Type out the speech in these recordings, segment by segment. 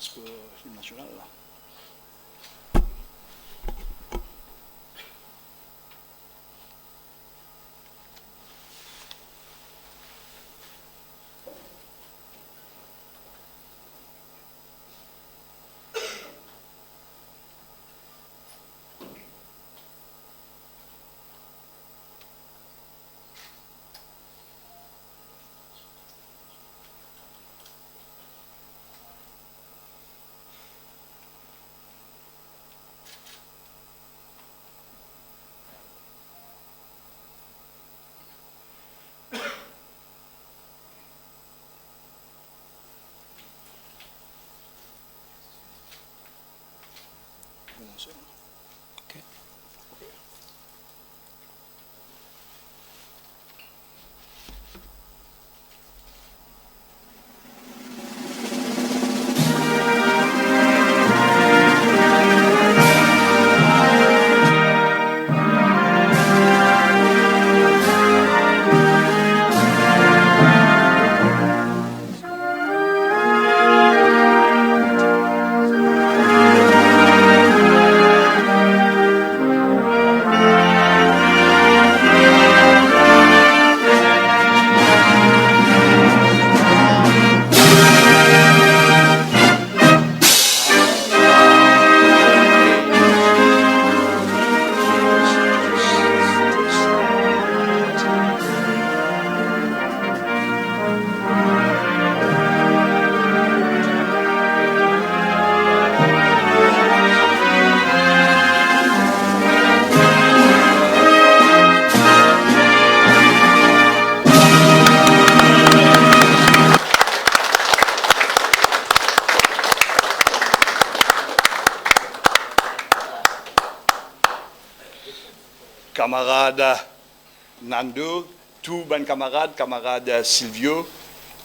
presque l'hymne national. Là. Okay. Camarade Nando, tous ben camarade Silvio,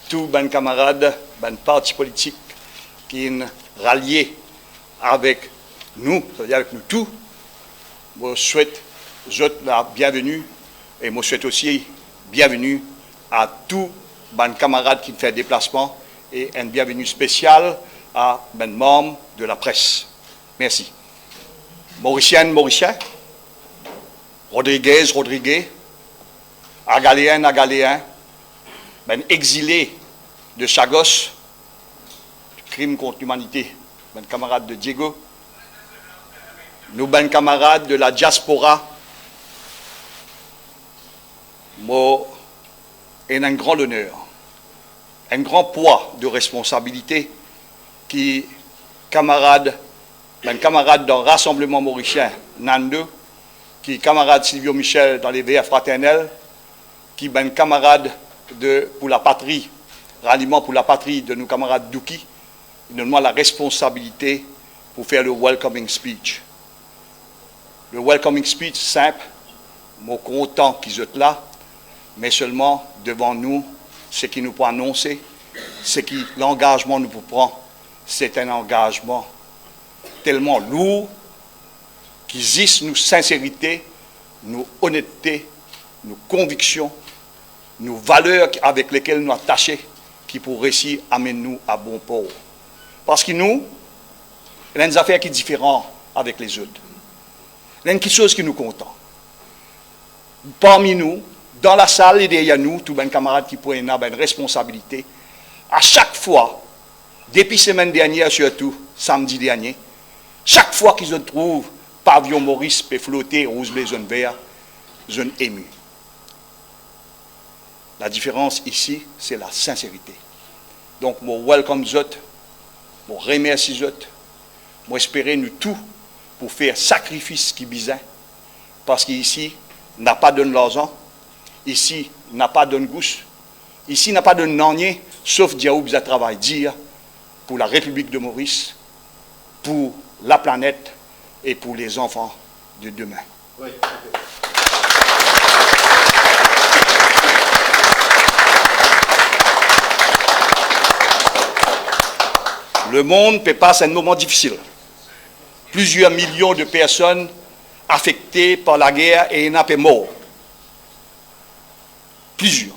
tous ben camarades, ben partis politiques qui sont ralliés avec nous, c'est-à-dire avec nous tous. Je souhaite la bienvenue et je souhaite aussi bienvenue à tous ben camarades qui font déplacement et une bienvenue spéciale à ben membres de la presse. Merci. Mauricienne, Rodriguez, Agaléen, ben exilé de Chagos, crime contre l'humanité, ben camarade de Diego, nous ben camarades de la diaspora, moi, et un grand honneur, un grand poids de responsabilité qui, ben camarade d'un rassemblement mauricien, Nando, qui camarade Silvio Michel dans les VF fraternels, qui ben camarade pour la patrie, ralliement pour la patrie de nos camarades Douki, il donne-moi la responsabilité pour faire le welcoming speech. Le welcoming speech simple, moi content qu'ils soient là, mais seulement devant nous, ce qui nous peut annoncer, ce qui l'engagement nous prend, c'est un engagement tellement lourd, qui existe nos sincérité, nos honnêteté, nos convictions, nos valeurs avec lesquelles nous attachons, qui pour réussir amènent nous à bon port. Parce que nous, il y a une affaire qui est différente avec les autres. Il y a quelque chose qui nous content. Parmi nous, dans la salle et derrière nous, tous les camarades qui prennent une responsabilité, à chaque fois, depuis la semaine dernière, surtout samedi dernier, chaque fois qu'ils se trouvent pavillon Maurice peut flotter, rouge, bleu, jaune, vert, jaune ému. La différence ici, c'est la sincérité. Donc, moi, welcome Zot, moi, remercie Zot, moi, espérer nous tous pour faire sacrifice qui bizarre, parce qu'ici, n'a pas de l'argent, ici, n'a pas de gousse, ici, n'a pas de nanier, sauf Diaou à travail dire pour la République de Maurice, pour la planète, et pour les enfants de demain. Oui. Le monde passe un moment difficile. Plusieurs millions de personnes affectées par la guerre et un peu morts. Plusieurs.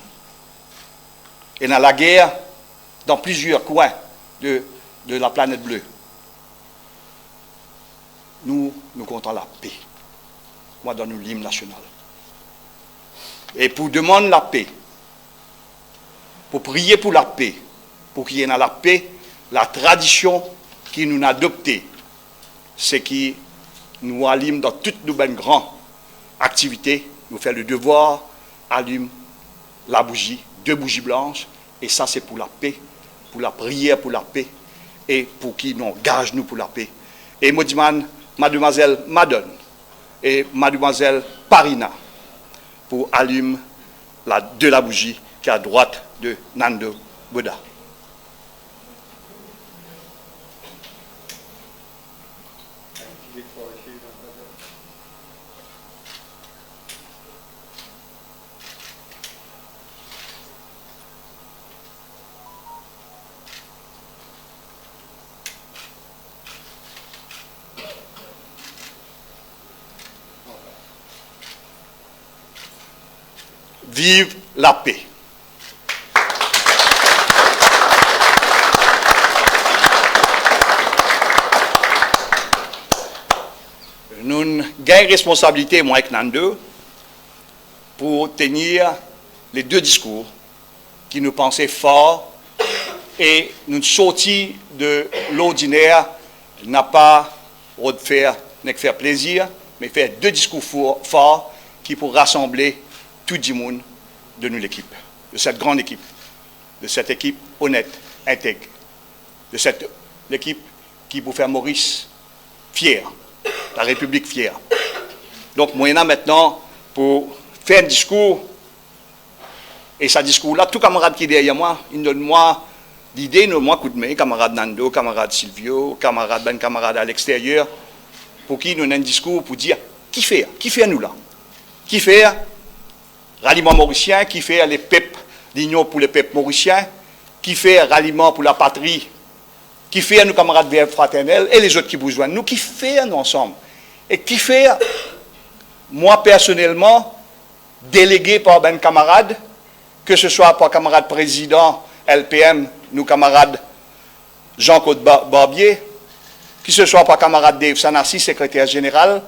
Et dans la guerre, dans plusieurs coins de de la planète bleue. Nous comptons la paix. Moi, dans l'hymne national. Et pour demander la paix, pour prier pour la paix, pour qu'il y ait dans la paix, la tradition qui nous a adoptée, c'est qui nous allume dans toutes nos bonnes grandes activités, nous fait le devoir, allume la bougie, 2 bougies blanches, et ça c'est pour la paix, pour la prière pour la paix, et pour qui nous engage nous pour la paix. Et moi dis, mademoiselle Madone et mademoiselle Parina, pour allumer la bougie qui est à droite de Nando Bouddha. Vive la paix. Nous avons une responsabilité, moi et Nando, pour tenir les 2 discours qui nous pensaient forts et nous sortir de l'ordinaire n'a pas de faire plaisir, mais faire 2 discours forts qui pour rassembler tout le monde de nous l'équipe, de cette grande équipe, de cette équipe honnête, intègre, de cette équipe qui pour faire Maurice fier, la République fière. Donc, moi, maintenant, pour faire un discours, et ce discours-là, tout camarade qui est derrière moi, il donne moi l'idée, il donne moi coup de main, camarade Nando, camarade Silvio, camarade à l'extérieur, pour qui nous avons un discours pour dire, qui fait nous là? Qui fait ralliement mauricien, qui fait les PEP, l'Union pour les PEP mauriciens, qui fait ralliement pour la patrie, qui fait nos camarades VF fraternels et les autres qui vous joignent, nous qui fait nous ensemble. Et qui fait, moi personnellement, délégué par ben camarade, que ce soit par camarade président LPM, nous camarades Jean-Claude Barbier, que ce soit par camarade Dave Sanassi, secrétaire général,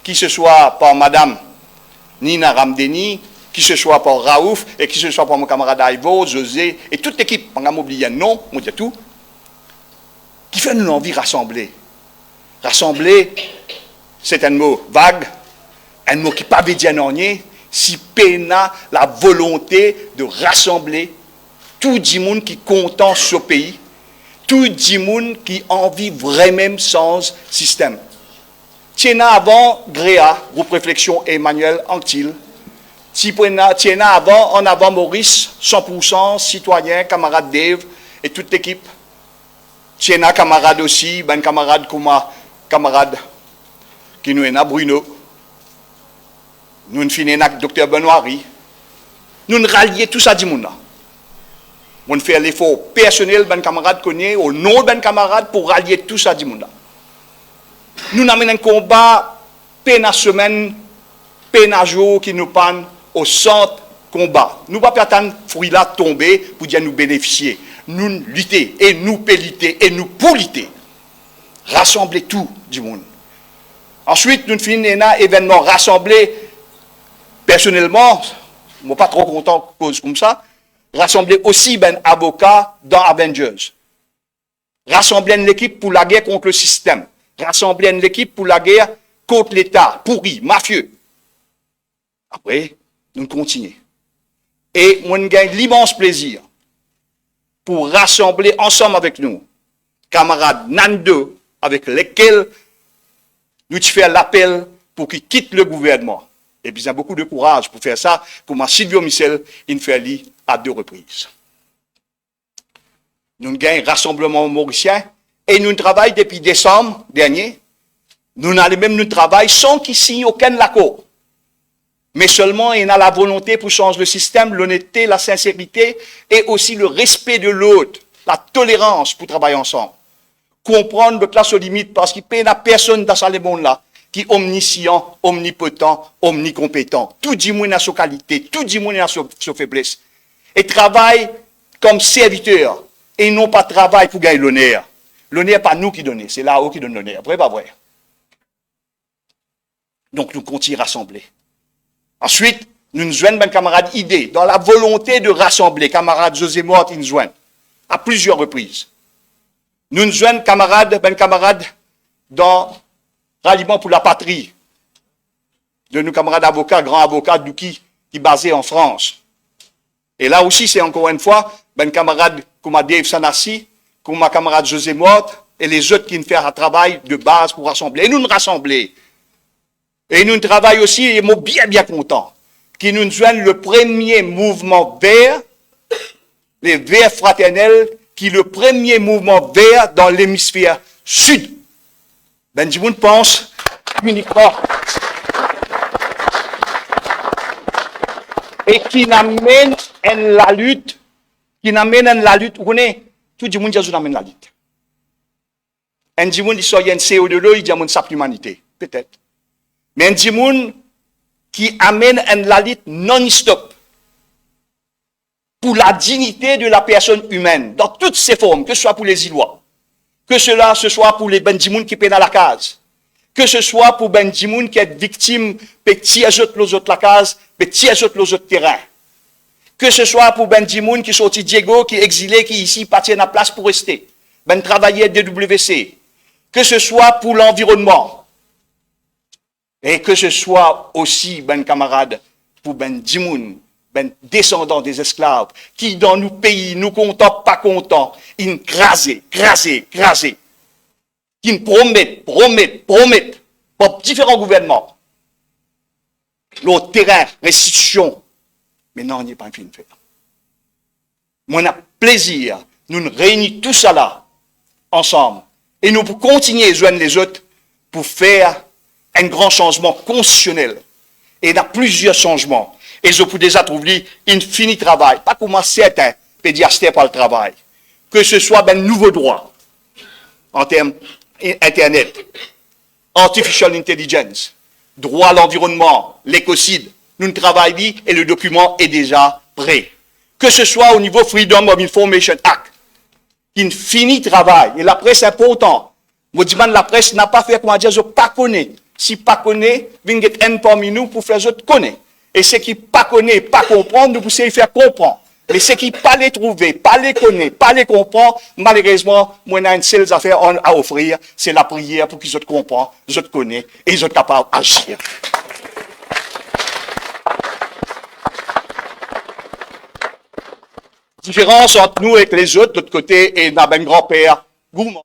que ce soit par madame Nina Ramdeni, qui ce soit par Raouf, et qui ce soit par mon camarade Ivo, José, et toute l'équipe, on a oublié non, on dit tout, qui fait nous envie de rassembler. Rassembler, c'est un mot vague, un mot qui ne veut pas dire non, si peina la volonté de rassembler tout le monde qui est content sur ce pays, tout le monde qui a envie vraiment sans système. Tiens avant Gréa, groupe réflexion Emmanuel Anctil, tiens avant, en avant Maurice, 100% citoyen, camarade Dave et toute l'équipe. Tiens camarade aussi, ben camarade camarade qui nous est là, Bruno. Nous finissons avec Dr Benoît. Nous rallions tout ça du monde. On fait l'effort personnel, ben camarade connaît, au nom de ben camarade pour rallier tout ça du monde. Nous avons un combat, peine à semaine, peine à jour qui nous panne au centre combat. Nous ne pouvons pas attendre fruit là tomber pour dire nous bénéficier. Nous lutter et nous péliter et nous pour lutter. Rassembler tout du monde. Ensuite, nous finissons un événement rassemblé. Personnellement, je ne suis pas trop content cause comme ça. Rassembler aussi ben avocats dans Avengers. Rassembler l'équipe pour la guerre contre le système. Rassembler l'équipe pour la guerre contre l'État pourri, mafieux. Après, nous continuons. Et moi, je gagne l'immense plaisir pour rassembler ensemble avec nous, camarades Nando, avec lesquels nous faisons l'appel pour qu'ils quittent le gouvernement. Et puis, il y a beaucoup de courage pour faire ça, comme Silvio Michel, il fait lui à 2 reprises. Nous gagnons rassemblement mauricien et nous travaillons depuis décembre dernier. Nous allons même nous travailler sans qu'il signe aucun accord. Mais seulement il y a la volonté pour changer le système, l'honnêteté, la sincérité et aussi le respect de l'autre, la tolérance pour travailler ensemble. Comprendre le classe aux limites parce qu'il n'y a personne dans ce monde-là qui est omniscient, omnipotent, omnicompétent. Tout le monde a sa qualité, tout le monde a sa faiblesse. Et travaille comme serviteur et non pas travail pour gagner l'honneur. L'honneur, pas nous qui donnons, c'est là-haut qui donne l'honneur. Après, pas vrai. Donc, nous continuons à rassembler. Ensuite, nous nous joignons, ben, camarades, idée, dans la volonté de rassembler, camarade José Mort, il nous joignent, à plusieurs reprises. Nous nous joignons, camarades, ben, camarades, dans Ralliement pour la patrie, de nos camarades avocats, grands avocats, qui est basé en France. Et là aussi, c'est encore une fois, ben, camarade comme Dave Sanassi, comme ma camarade José Mort, et les autres qui nous font un travail de base pour rassembler. Et nous nous rassembler. Et nous travaillons aussi, et moi bien content, qui nous joignent le premier mouvement vert, les Verts fraternels, qui est le premier mouvement vert dans l'hémisphère sud. Ben, du monde pense uniquement. Et qui n'amène la lutte, vous connaissez, tout le monde dit amène la lutte. Un du monde, il y a un CO de l'eau, il dit amène sa humanité, peut-être. Mais un du monde qui amène la lutte non-stop pour la dignité de la personne humaine, dans toutes ses formes, que ce soit pour les Îlois, que ce soit pour les Bendimoun qui peinent à la case, que ce soit pour Bendimoun qui est victime, petit à l'autre la case, petit à l'autre terrain. Que ce soit pour Bendimoun qui sorti Diego, qui est exilé, qui ici partit à la place pour rester. Ben travailler DWC. Que ce soit pour l'environnement. Et que ce soit aussi, ben camarades, pour Bendimoun, ben descendants des esclaves, qui dans nos pays, nous contents, pas contents, ils crasent, qui nous promettent, pour différents gouvernements, le terrain, restitution, mais non, on n'y est pas un film fait. Moi, on a plaisir, nous nous réunissons tous ça là, ensemble, et nous pour continuer à joindre les autres pour faire un grand changement constitutionnel. Et il y a plusieurs changements. Et je peux déjà trouver infini travail, pas comme certains pédiastres par le travail, que ce soit un nouveau droit en termes Internet, Artificial Intelligence, droit à l'environnement, l'écocide. Nous travaillons et le document est déjà prêt. Que ce soit au niveau Freedom of Information Act, qui finit travail, et la presse est importante. Moi, je dis, la presse n'a pas fait, comment dire, je pas connais. Si pas connaît, vient un parmi nous pour faire autres connaître. Et ceux qui pas connaît, pas comprendre, nous pouvons faire comprendre. Mais ceux qui pas les trouver, pas les connaître, pas les comprendre, malheureusement, moi, on a une seule affaire à offrir, c'est la prière pour qu'ils autres comprennent, ils autres connaissent, et ils autres capables d'agir. Différence entre nous et les autres, de l'autre côté, et dans ben grand-père, gourmand.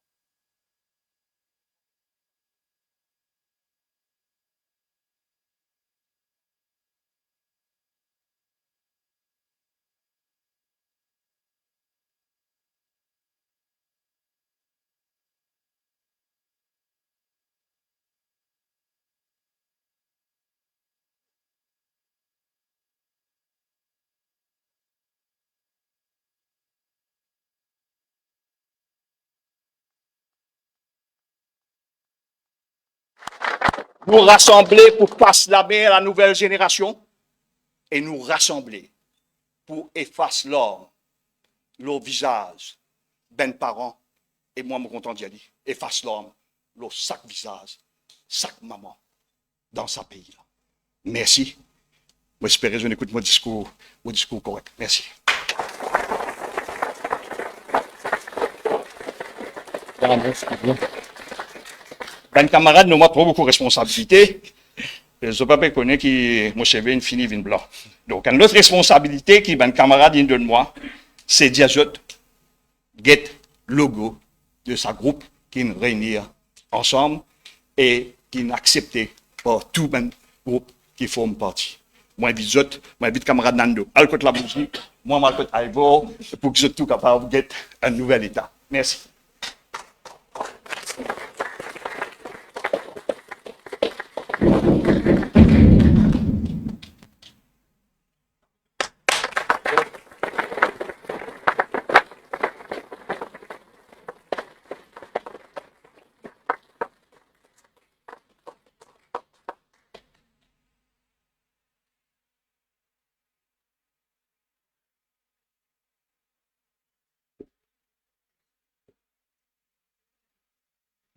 Nous rassembler pour passer la main à la nouvelle génération et nous rassembler pour effacer leur visage, ben parents, et moi, je suis content d'y aller, efface l'homme, leur sac visage, sac maman, dans sa pays là. Merci. J'espère que je n'écoute mon discours correct. Merci. Ben camarade, nous avons beaucoup de responsabilités. Je ne sais pas connaître qui, mon cheveu, une fini, vin blanc. Donc, une autre responsabilité qui, ben camarade, il donne moi, c'est Diazot, get logo de sa groupe qui nous réunit ensemble et qui nous accepté par tout ben groupe qui forme partie. Moi, j'invite camarade Nando, à côté la bougie, moi, à côté Ivor, pour que vous tout capable de get un nouvel état. Merci.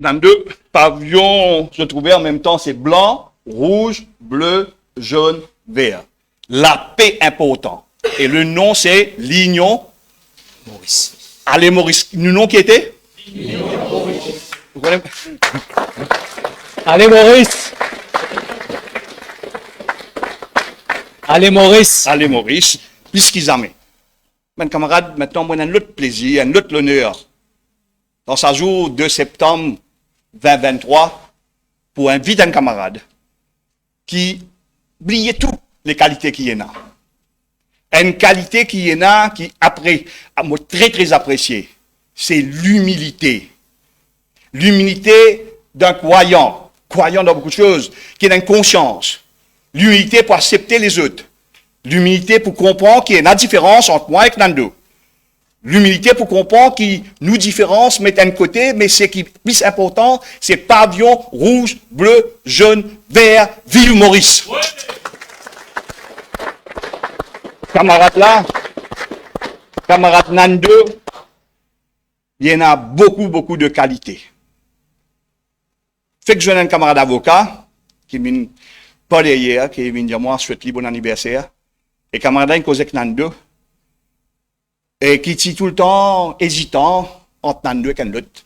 Dans deux pavillons se trouvaient en même temps, c'est blanc, rouge, bleu, jaune, vert. La paix important. Et le nom, c'est l'Union Maurice. Allez, Maurice. Le nom qui était Vous connaissez? Allez, Maurice. Allez, Maurice. Allez, Maurice. Puisqu'ils aiment. Mes camarades, maintenant, moi, j'ai un autre plaisir, un autre honneur. Dans ce jour 2 septembre 2023, pour inviter un camarade qui brille toutes les qualités qu'il y en a. Une qualité qui y en a, qui après, moi, très très appréciée, c'est l'humilité. L'humilité d'un croyant dans beaucoup de choses, qui a une conscience. L'humilité pour accepter les autres. L'humilité pour comprendre qu'il y a une différence entre moi et Nando. L'humilité pour comprendre qu'il nous différence, met d'un côté, mais ce qui est plus important, c'est pavillon rouge, bleu, jaune, vert, Ville Maurice. Ouais. Camarade là, camarade Nando, il y en a beaucoup de qualités. Fait que je ai un camarade avocat, qui m'a parlé hier, qui m'a dit moi, souhaite bon anniversaire. Et camarade, il cause avec Nando. Et qui dit tout le temps hésitant entre Nando et l'autre,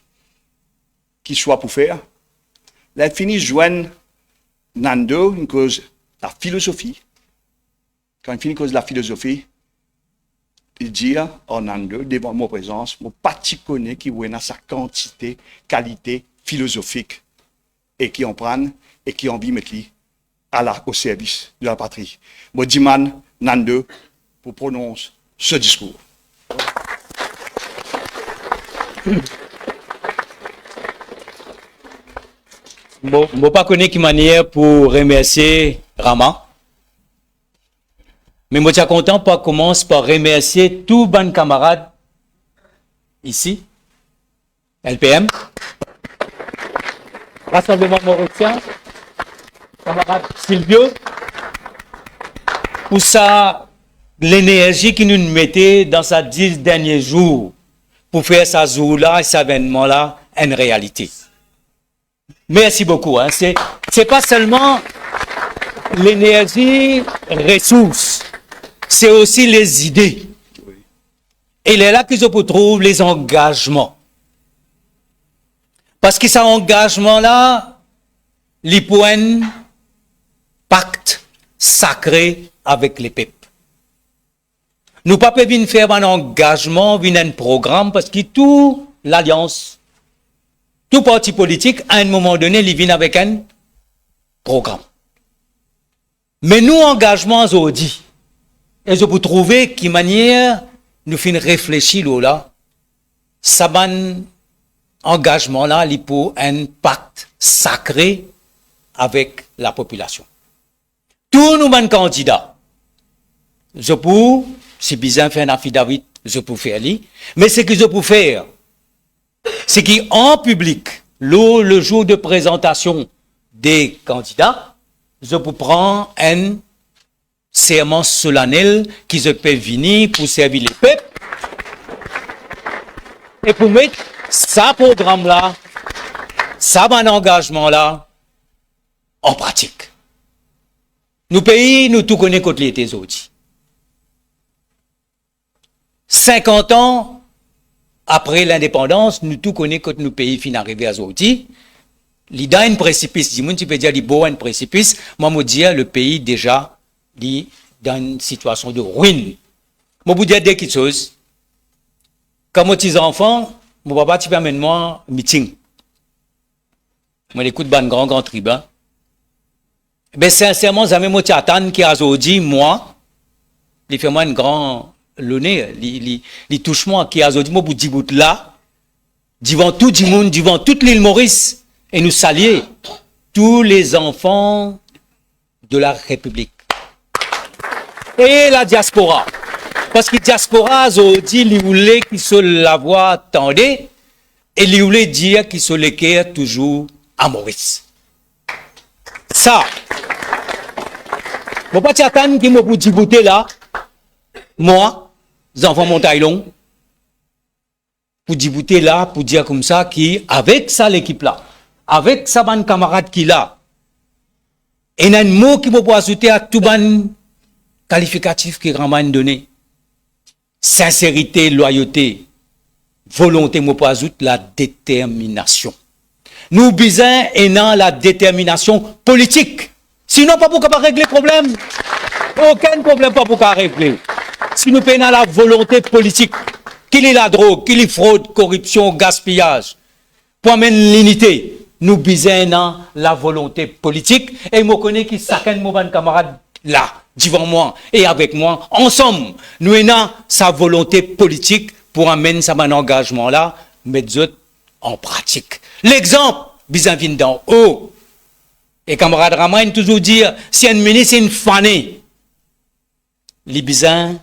qui soit pour faire. Là, il finit de joindre Nando, une cause la philosophie. Quand il finit cause de la philosophie, il dit, oh Nando, devant ma présence, mon parti connaît qui a sa quantité, qualité philosophique, et qui en prennent, et qui en vit mettre au service de la patrie. Moi, dis Nando, pour prononcer ce discours. Je ne pas connaître qui manière pour remercier Rama. Mais je suis content pour commencer par remercier tous les bons camarades ici, LPM, Rassemblement Mauricien, camarade Silvio, pour ça, l'énergie qui nous mettait dans ces 10 derniers jours pour faire ce jour-là et cet événement-là une réalité. Merci beaucoup. Hein. C'est pas seulement l'énergie, ressources, c'est aussi les idées. Et c'est là que je trouve les engagements. Parce que cet engagement-là, il faut un pacte sacré avec les peuples. Nous ne pouvons pas faire un engagement, un programme, parce que toute l'alliance, tout parti politique, à un moment donné, il vient avec un programme. Mais nous, engagement aujourd'hui, et je peux trouver qui manière nous fin réfléchir là, ça engagement là, il faut un pacte sacré avec la population. Tous nous mêmes candidats, je peux, si besoin faire un affidavit, je peux faire lui, mais ce que je peux faire, c'est qu'en public, le jour de présentation des candidats, je peux prendre un serment solennel qui se peut venir pour servir les peuples et pour mettre ça programme-là, ça engagement-là en pratique. Nous pays, nous tout connaissons contre l'été aujourd'hui. 50 ans après l'indépendance, nous tout connaissons quand nos pays finissent arriver à aujourd'hui. Il y a un précipice. Si tu peux dire qu'il y a un précipice, moi, je dis le pays déjà dans une situation de ruine. Je vous dire quelque chose. Quand moi, suis enfant, mon papa, tu permets moi un meeting. Moi, j'écoute un grand tribun. Mais sincèrement, jamais moi, j'attends qu'il y a aujourd'hui, moi, il fait moi un grand le nez, il touche moi, qui a aujourd'hui, moi, pour dire là, devant tout le monde, devant toute l'île Maurice, et nous saluer tous les enfants de la République. Et la diaspora. Parce que la diaspora, aujourd'hui, il voulait qu'il se la voix attendait, et il voulait dire qu'il se l'équerre toujours à Maurice. Ça. Bon, pas t'attendre qu'il m'a pour dire là, moi, les enfants Montaillon, pour discuter là, pour dire comme ça, qui, avec ça, l'équipe là, avec ça, ban camarade qui là, et il y a un mot qui peut ajouter à tout ban qualificatif qui Raman donné. Sincérité, loyauté, volonté, moi pas ajouter la détermination. Nous besoin et dans la détermination politique. Sinon, pas pour régler le problème. Aucun problème pas pour régler. Si nous payons la volonté politique, qu'il y ait la drogue, qu'il y ait fraude, corruption, gaspillage, pour amener l'unité, nous besoin dans la volonté politique. Et je connais que chacun de mes camarades là, devant moi et avec moi, ensemble, nous avons sa volonté politique pour amener ça engagement là, mettre en pratique. L'exemple, vis-à-vis d'en haut. Et camarade Raman toujours dire, si un ministre est une fanée, les bisins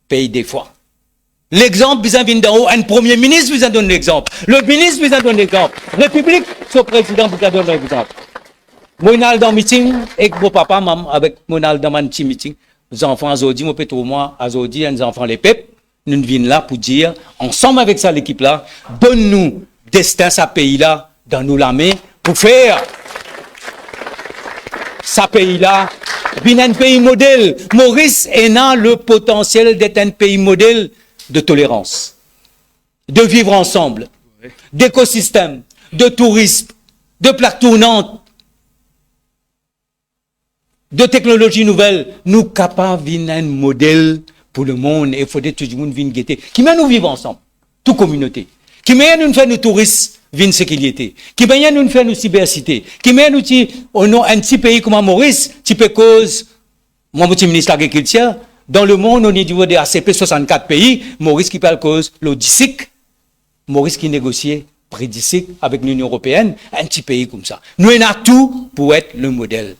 paye des fois. L'exemple vis-à-vis d'en haut, un premier ministre vous a donné l'exemple. Le ministre vous a donné l'exemple. République, son président vous a donné l'exemple. Moi, dans le meeting, avec mon papa, maman, avec mon dans un petit meeting, les enfants, aujourd'hui, mon pétro, moi, aujourd'hui, les enfants, les peuples, nous venons là pour dire, ensemble avec ça, l'équipe là, donne-nous destin, ce pays-là, dans nous la main, pour faire ce pays-là, un pays modèle. Maurice est dans le potentiel d'être un pays modèle de tolérance, de vivre ensemble, d'écosystème, de tourisme, de plaques tournantes, de technologies nouvelles. Nous capables d'être un modèle pour le monde et il faudrait que tout le monde vienne guetter. Qui met nous vivre ensemble, toute communauté. Qui met nous faire nos touristes viennent sécurité. Qui met nous faire nos cybercités. Qui met nous un petit pays comme Maurice, qui peut cause, mon petit ministre de l'Agriculture, dans le monde, au niveau des ACP 64 pays, Maurice qui parle cause l'Odicic, Maurice qui négocie prédicic avec l'Union européenne, un petit pays comme ça. Nous avons tout pour être le modèle.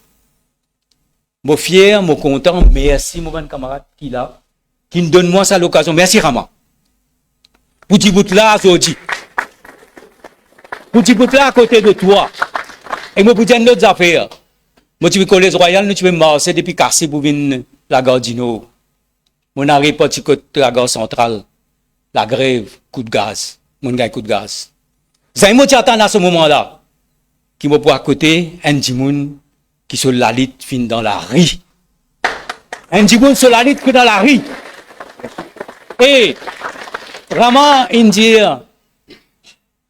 Moi fier, moi content, merci mon camarade qui là, qui me donne moi ça l'occasion. Merci Rama. Pour dire bout là aujourd'hui. Pour dire bout là à côté de toi. Et moi pour dire d'autres affaires. Moi tu veux collège royal, nous tu veux marcher depuis Cassis pour venir la gare du Nord. Mon arrive petit côté la gare centrale. La grève, coup de gaz. Mon gars coup de gaz. C'est moi qui attends à ce moment-là. Qui m'a pour à côté un dimoun qui se lalit fin dans la rue. Un dimoun se lalit que dans la rue. Et vraiment, il dit,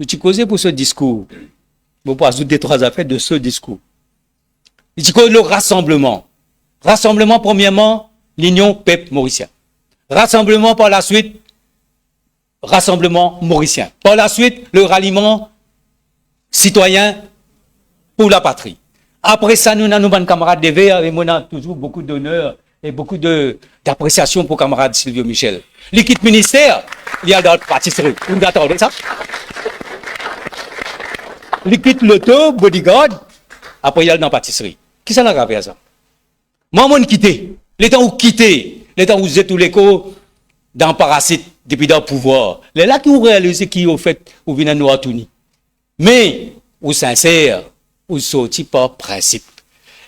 tu causes pour ce discours. Je vais ajouter 3 affaires de ce discours. Il dit que le rassemblement. Rassemblement, premièrement, l'union peuple mauricien. Rassemblement par la suite, rassemblement mauricien. Par la suite, le ralliement citoyen pour la patrie. Après ça, nous avons nos camarades des Verts et nous avons toujours beaucoup d'honneur et beaucoup d'appréciation pour camarade Silvio Michel. L'équipe ministère, il y a dans la pâtisserie. Vous attendez ça? L'équipe loto, bodyguard, après il y a dans la pâtisserie. Qui ça l'a fait ça? Moi, je quitté. Les temps où quitté, les temps où vous êtes tous les co dans parasite depuis dans le pouvoir. Les là qui ont réalisé qui ont fait, ou viennent nous atouni. Mais, ou sincère, ou sorti par principe.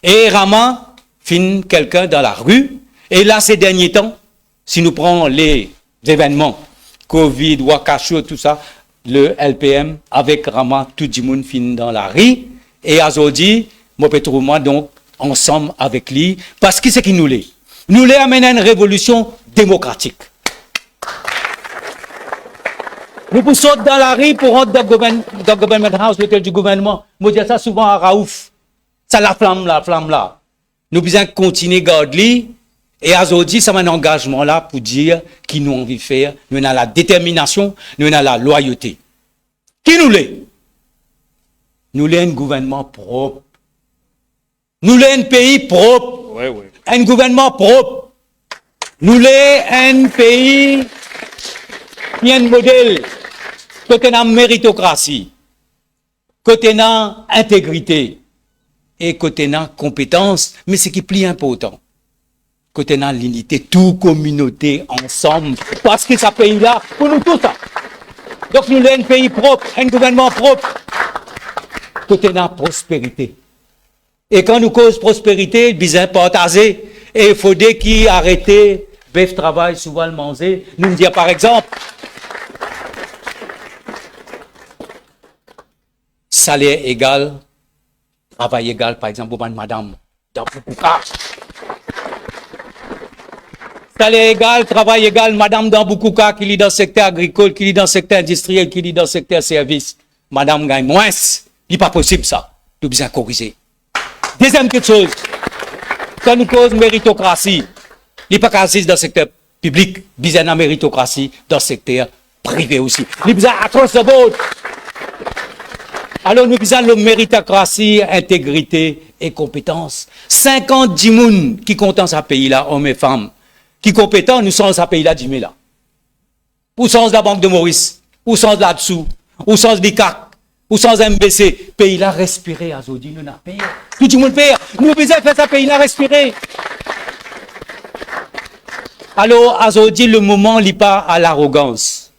Et Rama fin quelqu'un dans la rue. Et là, ces derniers temps, si nous prenons les événements, Covid, Wakasho, tout ça, le LPM, avec Rama, tout le monde fin dans la rue. Et aujourd'hui, moi, Petro, moi, donc, ensemble avec lui, parce que c'est qui nous l'est. Nous l'est amené à une révolution démocratique. Nous poussons dans la rue pour rentrer dans le government house, l'hôtel du gouvernement. Moi, je dis ça souvent à Raouf. Ça, la flamme là. Nous devons continuer à garder. Et aujourd'hui, ça m'a un engagement là pour dire qui nous envie de faire. Nous avons la détermination, nous avons la loyauté. Qui nous l'est? Nous l'est un gouvernement propre. Nous l'est un pays propre. Ouais, ouais. Un gouvernement propre. Nous l'est un pays qui a un modèle. Côté de méritocratie, côté de intégrité et côté de compétence, mais ce qui est plus important, côté de l'unité, toute communauté ensemble, parce que ce pays-là, pour nous tous, ça. Donc nous avons un pays propre, un gouvernement propre, côté de la prospérité. Et quand nous cause prospérité, bien partager, et il faudrait qu'il arrête, bœuf travail, souvent le manger, nous dire par exemple, salaire égal, travail égal, par exemple, pour madame, dans Boukouka. Salaire égal, travail égal, madame dans Boukouka, qui est dans le secteur agricole, qui est dans le secteur industriel, qui est dans le secteur service. Madame gagne moins. Il n'est pas possible ça. Nous besoin corriger. Deuxième quelque chose, quand nous cause méritocratie, il n'est pas qu'à dans le secteur public, besoin de méritocratie dans le secteur privé aussi. Il besoin across the board. Alors nous besoin de méritocratie, intégrité et compétence. 50 djimoun qui comptent dans ce pays-là, hommes et femmes, qui compétents, nous sommes dans ce pays-là, djimé là. Ou sans la Banque de Maurice, ou sans la dessous, ou sans l'ICAC, ou sans MBC, pays-là respirer, Azodi, nous n'avons payé. Tout le monde paye. Nous besoin faire ce pays-là respirer. Alors, Azodi, le moment n'est pas à l'arrogance.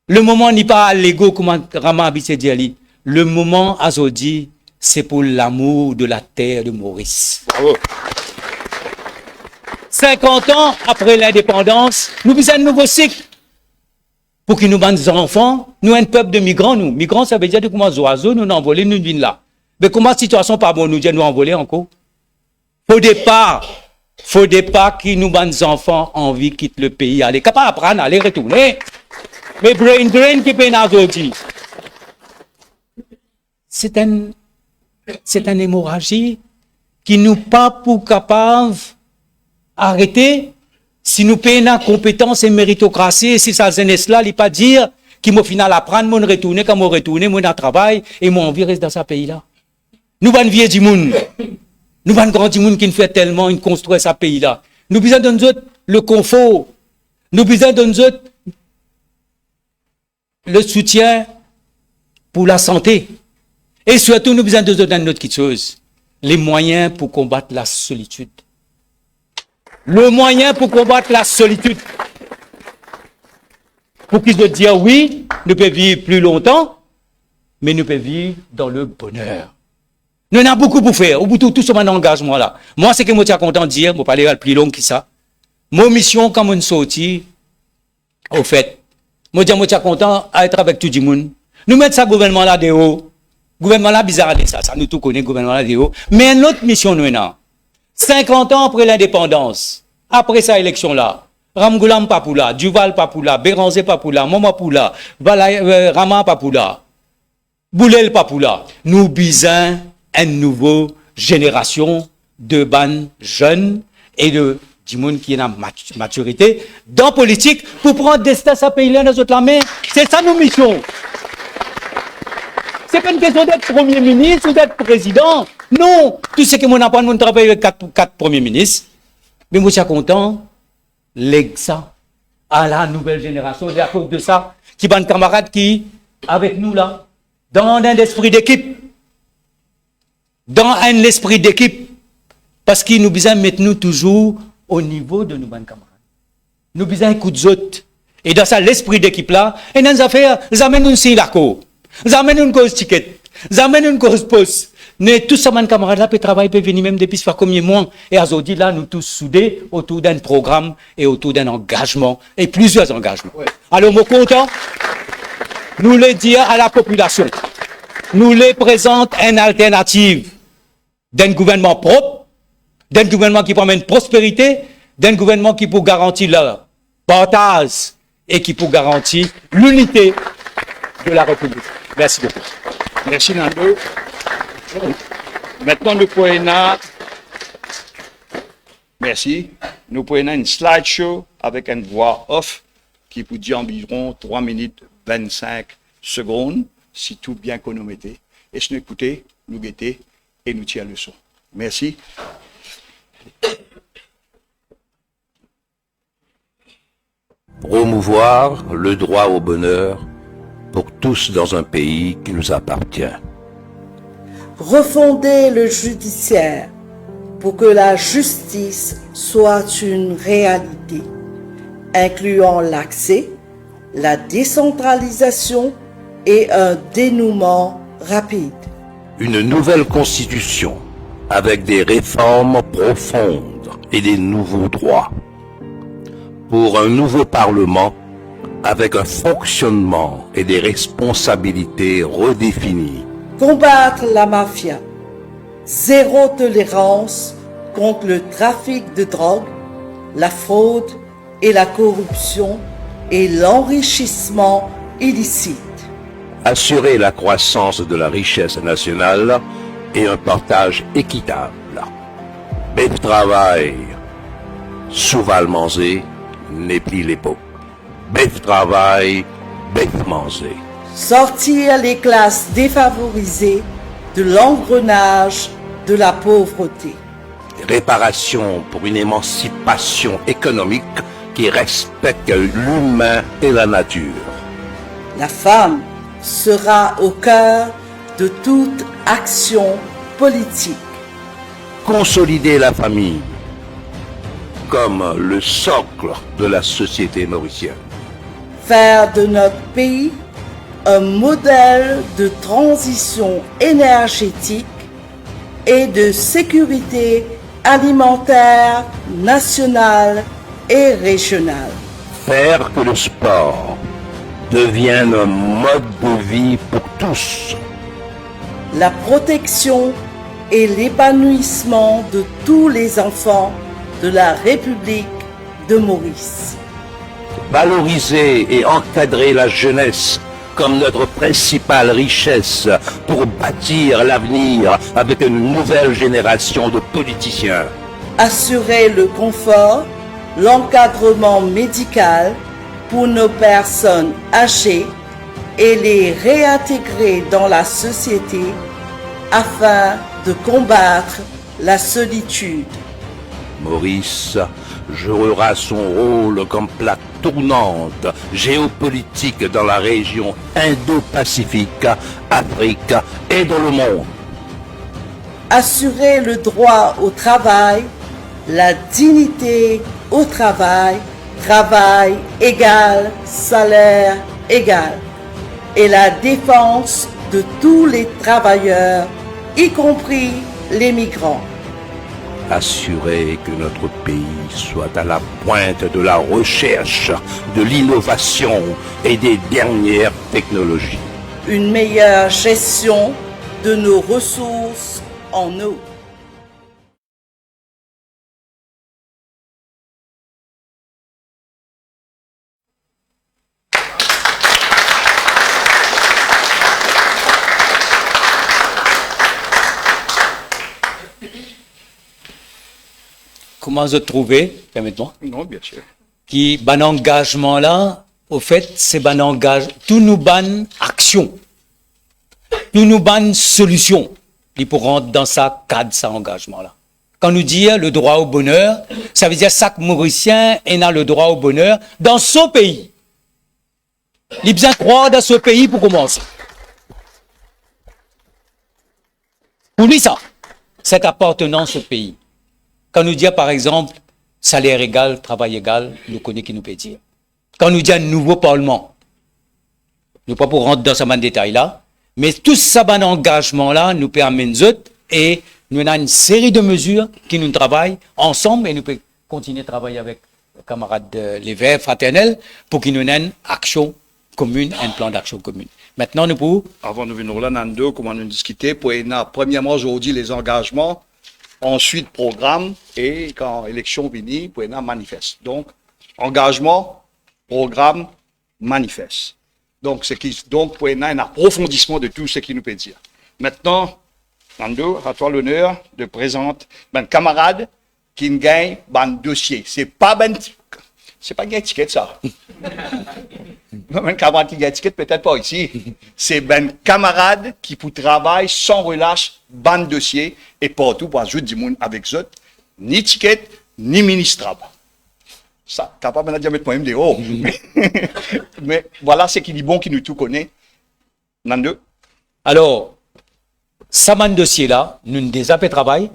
Le moment n'est pas à l'ego, comme Rama Abissé dit. Le moment, Azodi, c'est pour l'amour de la terre de Maurice. Bravo. 50 ans après l'indépendance, nous besoin de nouveaux cycles. Pour qu'ils nous bandent des enfants, nous, un peuple de migrants, nous. Migrants, ça veut dire que comment les oiseaux nous envolés, nous venons là. Mais comment la situation pas bonne, nous dit nous envoler encore? Faut départ qu'ils nous bandent des enfants envie quitte le pays, aller capable d'apprendre, aller retourner. Mais brain drain qui peine aujourd'hui. C'est une hémorragie qui nous pas pour capable arrêter. Si nous payons la compétence et méritocratie, si ça jeunesse là, il ne pas dire qu'il m'a final apprendre, mon retourner, quand mon retourner, mon travail, et mon envie reste dans ce pays-là. Nous avons vieux du monde. Nous avons grand du monde qui nous fait tellement, il construit ce pays-là. Nous avons besoin de nous autres le confort. Nous avons besoin de nous autres le soutien pour la santé. Et surtout, nous avons besoin de nous autres une autre chose. Les moyens pour combattre la solitude. Le moyen pour combattre la solitude. Pour qu'ils se disent oui, nous pouvons vivre plus longtemps, mais nous pouvons vivre dans le bonheur. Nous avons beaucoup pour faire, au bout de tout ce engagement là. Moi, c'est que moi, je suis content de dire, je vais parler plus long que ça. Mon mission, quand on sortit, au fait, moi, je suis content d'être avec tout le monde. Nous mettons ça gouvernement là de haut. Gouvernement là, bizarre, ça nous tout connaît, gouvernement là de haut. Mais une autre mission, nous, là. 50 ans après l'indépendance, après cette élection-là, Ramgoulam Papoula, Duval Papoula, Béranger Papoula, Moma Poula, Rama Papoula, Boulel Papoula, nous bisons une nouvelle génération de ban jeunes et de monde qui est en maturité dans la politique pour prendre destin à ce pays-là dans notre main. C'est ça nos missions. C'est pas une question d'être Premier ministre ou d'être président. Non, tout ce que mon apprend, mon travail avec quatre premiers ministres. Mais moi, je suis content, ça, à la nouvelle génération, à cause de ça, qui va un camarade qui, avec nous là, dans un esprit d'équipe. Dans un esprit d'équipe. Parce qu'il nous besoin de mettre nous toujours au niveau de nos bonnes camarades. Nous besoin d'écouter les autres. Et dans ça, l'esprit d'équipe là, et dans les affaires, nous amènent une signe d'accord. Nous amènent une cause ticket. Nous amènent une cause poste. Mais tous ces camarades là peuvent travailler, peuvent venir même depuis faire combien de mois. Et aujourd'hui là, nous tous soudés autour d'un programme et autour d'un engagement. Et plusieurs engagements. Ouais. Alors, mon content, nous les dire à la population. Nous les présente une alternative d'un gouvernement propre, d'un gouvernement qui promène prospérité, d'un gouvernement qui peut garantir leur partage et qui peut garantir l'unité de la République. Merci beaucoup. Merci Nando. Maintenant, nous prenons, merci, nous prenons une slideshow avec une voix off qui peut dire environ 3 minutes 25 secondes, si tout bien chronométré. Et si nous écoutons, nous guettons et nous tirons le son. Merci. Promouvoir le droit au bonheur pour tous dans un pays qui nous appartient. Refonder le judiciaire pour que la justice soit une réalité, incluant l'accès, la décentralisation et un dénouement rapide. Une nouvelle constitution avec des réformes profondes et des nouveaux droits. Pour un nouveau Parlement avec un fonctionnement et des responsabilités redéfinies. Combattre la mafia. Zéro tolérance contre le trafic de drogue, la fraude et la corruption et l'enrichissement illicite. Assurer la croissance de la richesse nationale et un partage équitable. Bête travail, Souval Manzé, Népli l'époque. Bête travail, bête manger. Sortir les classes défavorisées de l'engrenage de la pauvreté. Réparation pour une émancipation économique qui respecte l'humain et la nature. La femme sera au cœur de toute action politique. Consolider la famille comme le socle de la société mauricienne. Faire de notre pays un modèle de transition énergétique et de sécurité alimentaire nationale et régionale. Faire que le sport devienne un mode de vie pour tous. La protection et l'épanouissement de tous les enfants de la République de Maurice. Valoriser et encadrer la jeunesse comme notre principale richesse pour bâtir l'avenir avec une nouvelle génération de politiciens. Assurer le confort, l'encadrement médical pour nos personnes âgées et les réintégrer dans la société afin de combattre la solitude. Maurice jouera son rôle comme plaque tournante géopolitique dans la région Indo-Pacifique, Afrique et dans le monde. Assurer le droit au travail, la dignité au travail, travail égal, salaire égal, et la défense de tous les travailleurs, y compris les migrants. Assurer que notre pays soit à la pointe de la recherche, de l'innovation et des dernières technologies. Une meilleure gestion de nos ressources en eau. Comment je trouvais, permettez-moi, Non, bien sûr. qui ban engagement là, au fait, c'est ban engagement, tout nous ban action, tout nous ban solution, il pour rentrer dans ça cadre, ça engagement là. Quand nous dit le droit au bonheur, ça veut dire chaque Mauricien a le droit au bonheur dans son pays. Il a besoin de croire dans ce pays pour commencer. Pour lui ça, cette appartenance au pays. Quand nous dit par exemple salaire égal, travail égal, nous connaissons qui nous peut dire. Quand nous dit un nouveau parlement, nous pas pour rentrer dans ce détail là, mais tout ça ban engagement là nous permet et nous avons une série de mesures qui nous travaillent ensemble et nous pouvons continuer à travailler avec les camarades les Verts fraternels pour qu'ils nous aient une action commune, un plan d'action commune. Maintenant nous pouvons Avant de venir là, Nando, comment nous discuter, pour premièrement aujourd'hui les engagements, ensuite programme et quand élection finit, pour un manifeste. Donc engagement, programme, manifeste. Donc c'est qui donc pour un approfondissement de tout ce qui nous peut dire. Maintenant, Nando, à toi l'honneur de présenter un camarade qui gagne un dossier. C'est pas un ticket ça. Un camarade qui gagne un ticket peut-être pas ici. C'est un camarade qui pour travailler sans relâche ban dossier et partout pour ajouter du monde avec eux, ni ticket ni ministrable. Ça, t'as pas besoin de mettre moi-même des hauts. Mais voilà ce qui est bon qui nous tout connaît. Nando. alors ça man dossier là, nous déjà fait travail,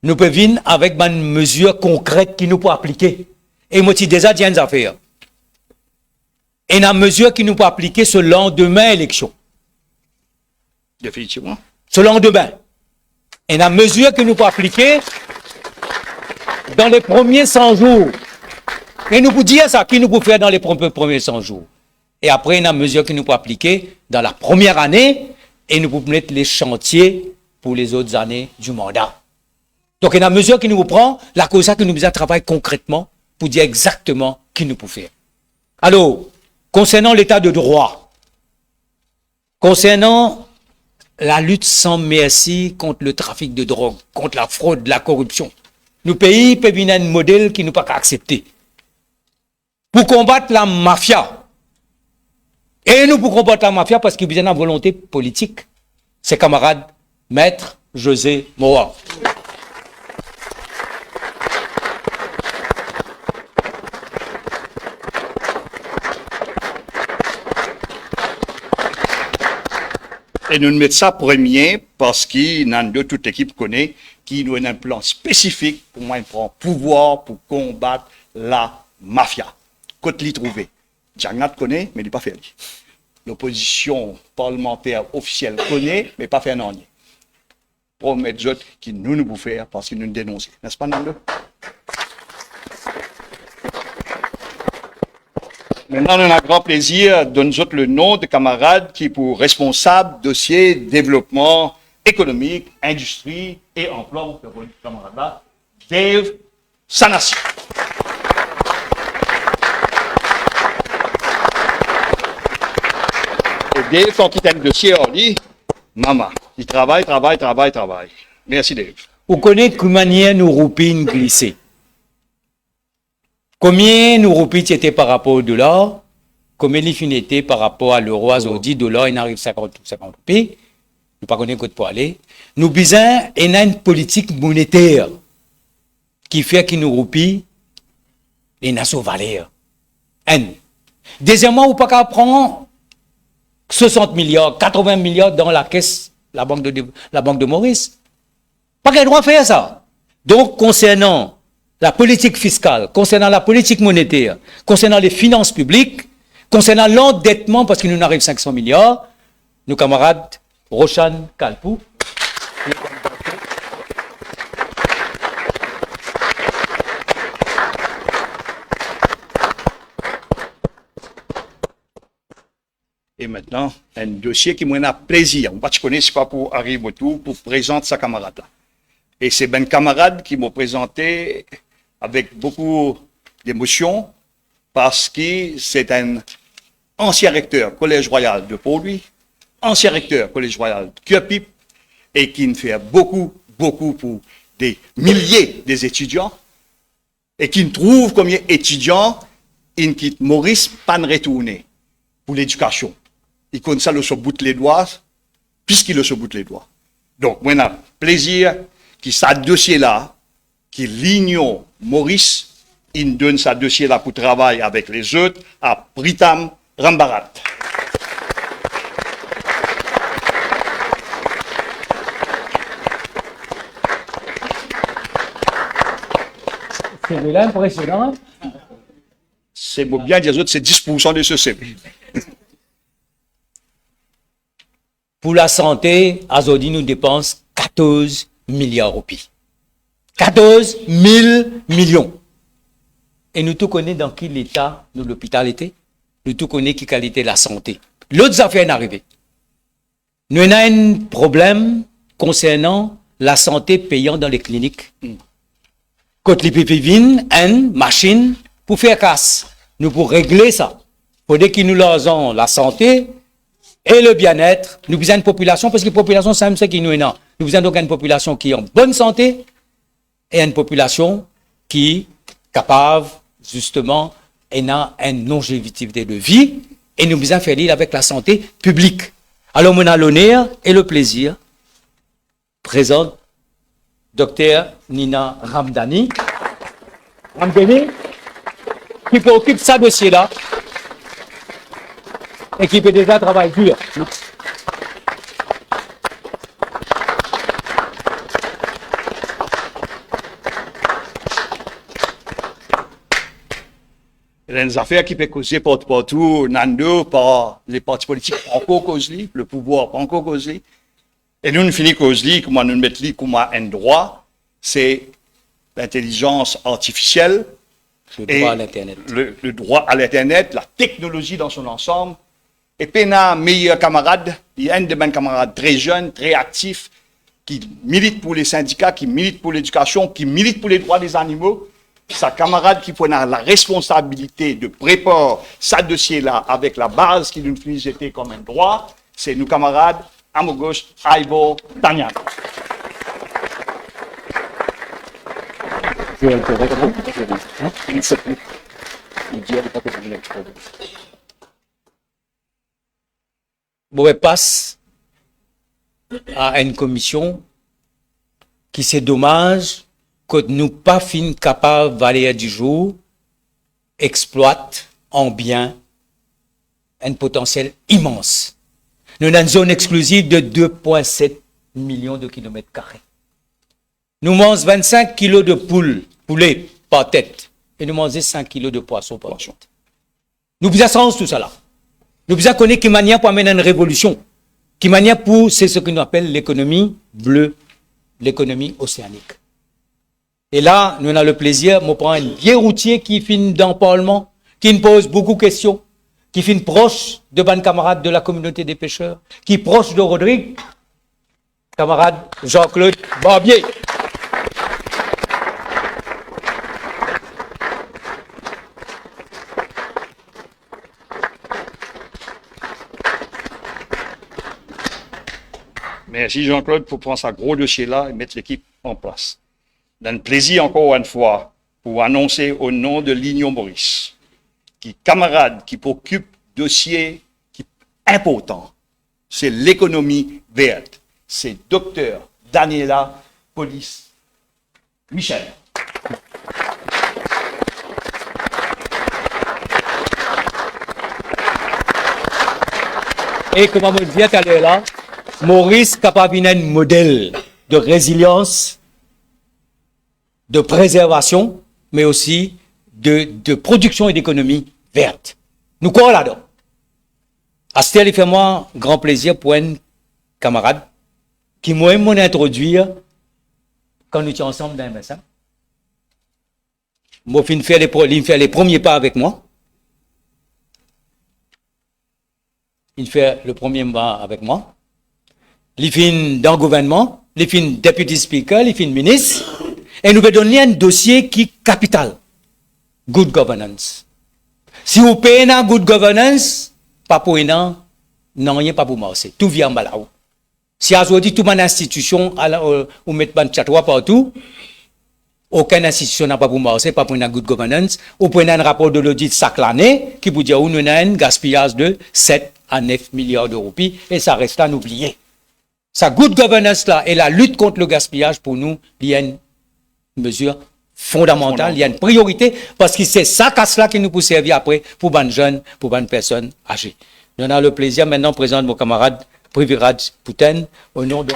nous pouvons venir avec une mesure concrète qui nous peut appliquer. Et moi, déjà dit une affaire. Et une mesure qui nous peut appliquer ce lendemain élection. Définitivement. Ce lendemain. Et une mesure qui nous peut appliquer dans les premiers 100 jours. Et nous pouvons dire ça, qui nous pouvons faire dans les premiers 100 jours. Et après, il y a une mesure que nous pouvons appliquer dans la première année et nous pouvons mettre les chantiers pour les autres années du mandat. Donc, il y a une mesure qui nous prend, la cause ça que nous devons travailler concrètement pour dire exactement qui nous peut faire. Alors, concernant l'état de droit, concernant la lutte sans merci contre le trafic de drogue, contre la fraude, la corruption, nos pays peuvent venir un modèle qui nous pas accepter. Pour combattre la mafia, et nous pour combattre la mafia parce qu'il y a une volonté politique, ses camarades, Maître José Moa. Et nous mettons ça premier parce qu'il y a toute l'équipe connaît qui nous a un plan spécifique pour moi prendre pouvoir pour combattre la mafia. Côte l'y trouver. Jagnat connaît, mais il n'est pas fait. L'opposition parlementaire officielle connaît, mais pas fait un an. Pour mettre d'autres qui nous pouvons faire parce qu'ils nous dénoncent. N'est-ce pas, Nando? Maintenant, on a un grand plaisir de nous autres le nom de camarades qui pour responsable dossier développement économique, industrie et emploi, camarade là, Dave Sanassi. Et Dave, quand il a le dossier, on dit, maman, il travaille. Merci Dave. Vous connaissez comment nous roupines glisser. Combien nous roupies étaient par rapport au dollar, combien les fins étaient par rapport à l'euro, à 10 $, il arrive 50 roupies. Nous ne connaissons pas pour aller. Nous besoin une politique monétaire qui fait que nous roupies les nations valeurs. Deuxièmement, vous ne pouvez pas prendre 60 milliards, 80 milliards dans la caisse, la banque de Maurice. Pas qu'elle doit faire ça. Donc, concernant la politique fiscale, concernant la politique monétaire, concernant les finances publiques, concernant l'endettement, parce qu'il nous arrive 500 milliards, nos camarades Roshan Kalpou. Et maintenant, un dossier qui m'a plaisir. On ne connaît pas pour arriver au tour, pour présenter sa camarade là. Et c'est ben camarade qui m'a présenté avec beaucoup d'émotion parce que c'est un ancien recteur Collège Royal de Port-Louis, ancien recteur Collège Royal de Cuepipe et qui fait beaucoup pour des milliers des étudiants et qui trouve combien étudiants ils quittent Maurice pas retourner pour l'éducation. Il connaît ça le se bout les doigts puisqu'il le se bout les doigts. Donc, moi, j'ai plaisir que ce dossier-là, qui l'Union Maurice, il donne ce dossier-là pour travailler avec les autres à Pritam Rambarat. C'est de l'impressionnant. C'est bien dire autres, c'est 10% de ce CV. Pour la santé, Azodi nous dépense 14 milliards de roupies. 14 000 millions. Et nous tout connaissons dans quel état de l'hôpital était. Nous tout connaissons qui qualité la santé. L'autre affaire est arrivée. Nous avons un problème concernant la santé payante dans les cliniques. Quand les pépivines, une machine pour faire casse. Nous pour régler ça. Pour dès que nous avons la santé et le bien-être, nous besoin une population, parce que la population, c'est ce qui nous est. Nous avons donc une population qui est en bonne santé et une population qui est capable, justement, et a une longévité de vie, et nous besoin faire l'île avec la santé publique. Alors, on a l'honneur et le plaisir présente Dr Nina Ramdani, qui préoccupe ce dossier-là et qui fait déjà travail dur. Il y a des affaires qui peuvent causer partout, Nando, par les partis politiques franco-causely, le pouvoir franco-causely. Et nous, nous finissons causely, comment nous mettons comme un droit, c'est l'intelligence artificielle Le Et droit à l'Internet. le droit à l'Internet, la technologie dans son ensemble. Et puis, un meilleur camarade, il y a un de mes camarades très jeunes, très actifs, qui milite pour les syndicats, qui milite pour l'éducation, qui milite pour les droits des animaux. Sa camarade qui prend la responsabilité de préparer sa dossier-là avec la base qui nous fait jeter comme un droit, c'est nos camarades à ma gauche, Ivor Tanyang. Bon, passe à une commission qui c'est dommage que nous pas fin capable valer du jour exploite en bien un potentiel immense. Nous avons une zone exclusive de 2,7 millions de kilomètres carrés. Nous mangeons 25 kilos de poulet par tête et nous mangeons 5 kilos de poisson par tête. Nous besoin tout ça là. Nous besoin connaître qui manière pour amener une révolution, qui manière pour, c'est ce que nous appelons l'économie bleue, l'économie océanique. Et là, nous avons le plaisir, je prends un vieux routier qui finit dans le Parlement, qui me pose beaucoup de questions, qui finit proche de ban camarade de la communauté des pêcheurs, qui est proche de Rodrigue, camarade Jean-Claude Barbier. Merci Jean-Claude pour prendre ce gros dossier-là et mettre l'équipe en place. J'ai un plaisir encore une fois pour annoncer au nom de l'Union Maurice, qui camarade qui occupe dossier qui est important, c'est l'économie verte. C'est Dr Daniela Police Michel. Et comme on me dit tout à l'heure là, Maurice capable d'un modèle de résilience, de préservation, mais aussi de production et d'économie verte. Nous croyons là-dedans. Astel, il fait moi grand plaisir pour un camarade qui m'a introduire quand nous étions ensemble dans un bassin. Il fait les premiers pas avec moi. Il fait le premier pas avec moi. Il fait dans le gouvernement, il fait deputy speaker, il fait ministre. Et nous veut donner un dossier qui est capital. Good governance. Si vous payez un good governance, pas pour non, rien pas pour marcher. Tout vient en là. Si aujourd'hui, toute une institution, ou mettre un chatouа partout, aucune institution n'a pas pour marcher, pas pour une good governance, ou pour un rapport de l'audit chaque année, qui vous dit où nous avons un gaspillage de 7 à 9 milliards d'euros, et ça reste à n'oublier. Sa good governance là, et la lutte contre le gaspillage, pour nous, il y a une mesure fondamentale, il y a une priorité, parce que c'est ça casse-là qui nous peut servir après pour bonnes jeunes, pour bonnes personnes âgées. Nous avons le plaisir maintenant de présenter mon camarade Priviraj Pouten, au nom de...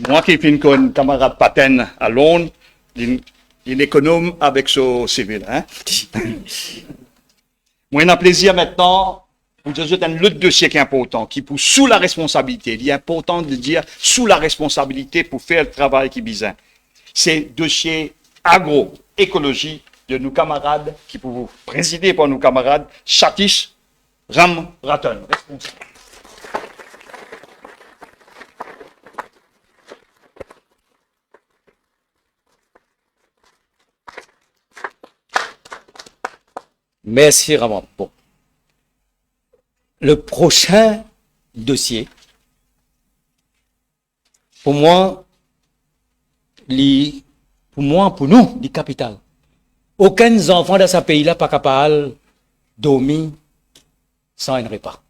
Moi qui suis un camarade Paten à Londres, il économe avec son civil. Hein? Moi, j'ai un plaisir maintenant, pour dire un autre dossier qui est important, qui pour sous la responsabilité. Il est important de dire sous la responsabilité pour faire le travail qui est besoin. C'est le dossier agroécologie de nos camarades, qui pour vous présider par nos camarades, Chatish Ram Ratan, responsable. Merci vraiment. Bon. Le prochain dossier, pour moi, pour nous, les capitales. Aucun enfant dans ce pays-là pas capable de dormir sans un repas.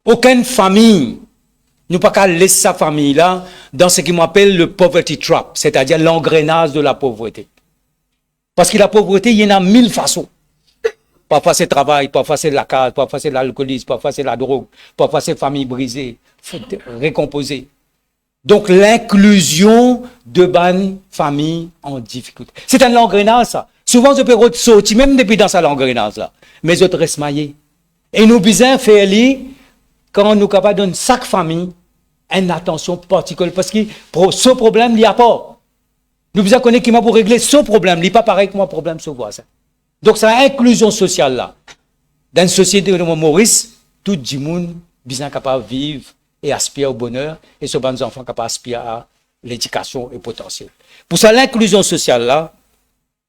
Aucune famille ne peut pas laisser sa famille-là dans ce qu'on appelle le poverty trap, c'est-à-dire l'engrenage de la pauvreté. Parce que la pauvreté, il y en a 1000 façons. Parfois c'est le travail, parfois c'est la case, parfois c'est l'alcoolisme, parfois c'est la drogue, parfois c'est famille brisée, récomposée. Donc l'inclusion de bonnes familles en difficulté. C'est un engrenage ça. Souvent je peux sortir même depuis dans ça l'engrenage là. Mais je reste maillé. Et nous besoin faire les, quand nous capables donner chaque famille une attention particulière. Parce que pour ce problème, il n'y a pas. Nous besoin connaître qui m'a pour régler ce problème. Il n'est pas pareil que moi, problème sur voisin. Donc, c'est l'inclusion sociale là. Dans une société de Maurice, tout le monde besoin capable de vivre et aspirer au bonheur. Et ce bon enfants capables d'aspirer à l'éducation et potentiel. Pour ça, l'inclusion sociale là,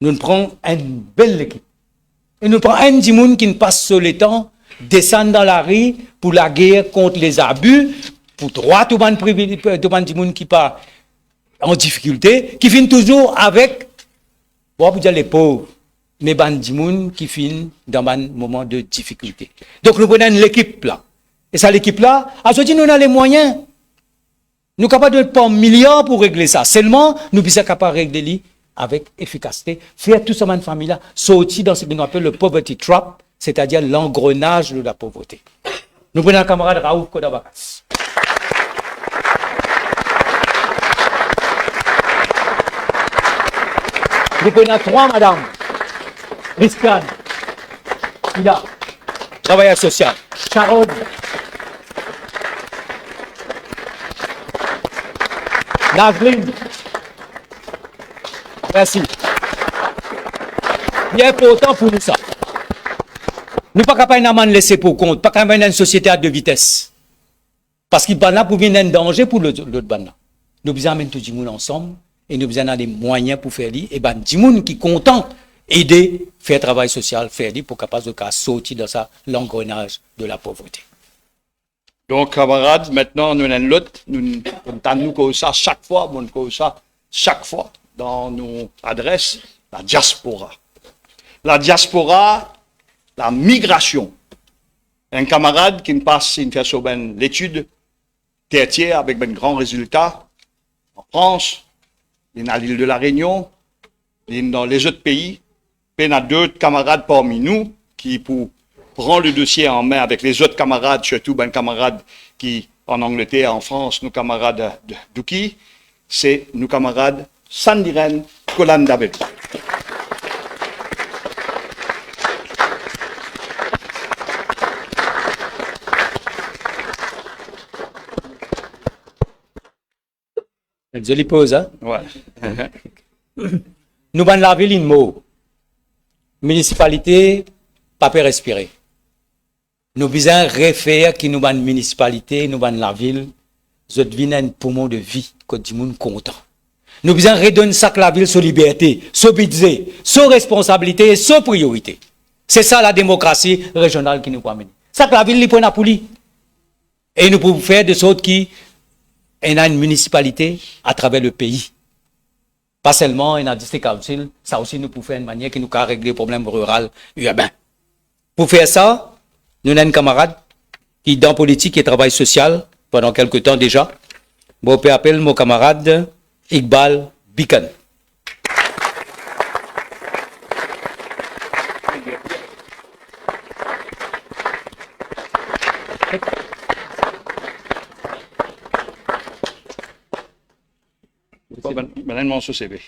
nous prenons une belle équipe. Et nous prenons un petit monde qui ne passe sur le temps, descend dans la rue pour la guerre contre les abus, pour droit tout le monde qui pas en difficulté, qui finit toujours avec, bon, pour dire les pauvres, mais ban du monde qui finit dans un moment de difficulté. Donc nous prenons l'équipe là. Et ça, l'équipe là, à ce nous avons les moyens. Nous sommes capables de pas milliards pour régler ça. Seulement, nous sommes capables de régler avec efficacité, faire tout ça dans une famille là, sortir dans ce que nous appelons le poverty trap, c'est-à-dire l'engrenage de la pauvreté. Nous prenons un camarade Raoul Kodabakas. Nous prenons 3 madames. Riscan, Ida, travailleur social, Sharon, Navlin. Merci. Il est important pour nous ça. Nous ne sommes pas capables de laisser pour compte, pas capables d'une société à 2 vitesses. Parce qu'il y a pour venir un danger pour l'autre bande. Nous besoin mettre tout le monde ensemble et nous besoin des moyens pour faire li. Et ben, du monde qui est content aider, faire travail social, faire li pour capable de sortir dans ça l'engrenage de la pauvreté. Donc, camarades, maintenant, nous avons l'autre, nous comme ça chaque fois, dans nos adresses, la diaspora. La diaspora, la migration. Un camarade qui passe, il fait sur l'étude tertiaire avec un grand résultat en France, il est à l'île de la Réunion, il est dans les autres pays. Puis il y a 2 camarades parmi nous qui, pour prendre le dossier en main avec les autres camarades, surtout ben camarades qui en Angleterre, en France, nos camarades d'Uki, c'est nos camarades Sandiren Kolandabel. Une jolie pause, hein? Ouais. Nous avons la ville, une mot. Municipalité, pas peut respirer. Nous besoin refaire qui nous avons municipalité, nous avons la ville, nous devons un poumon de vie, que du monde content. Nous besoin redonner ça que la ville, sur liberté, sur budget, sur responsabilité, sur priorité. C'est ça la démocratie régionale qui nous peut amener. Ça que la ville, il prend pour lui. Et nous pouvons faire de sorte qui, on a une municipalité à travers le pays. Pas seulement un district council, ça aussi nous pouvons faire une manière qui nous a régler les problèmes ruraux, urbains. Pour faire ça, nous avons un camarade qui, dans la politique et travail social, pendant quelque temps déjà, je peux appeler mon camarade Iqbal Bikan. Maintenant, mon CV.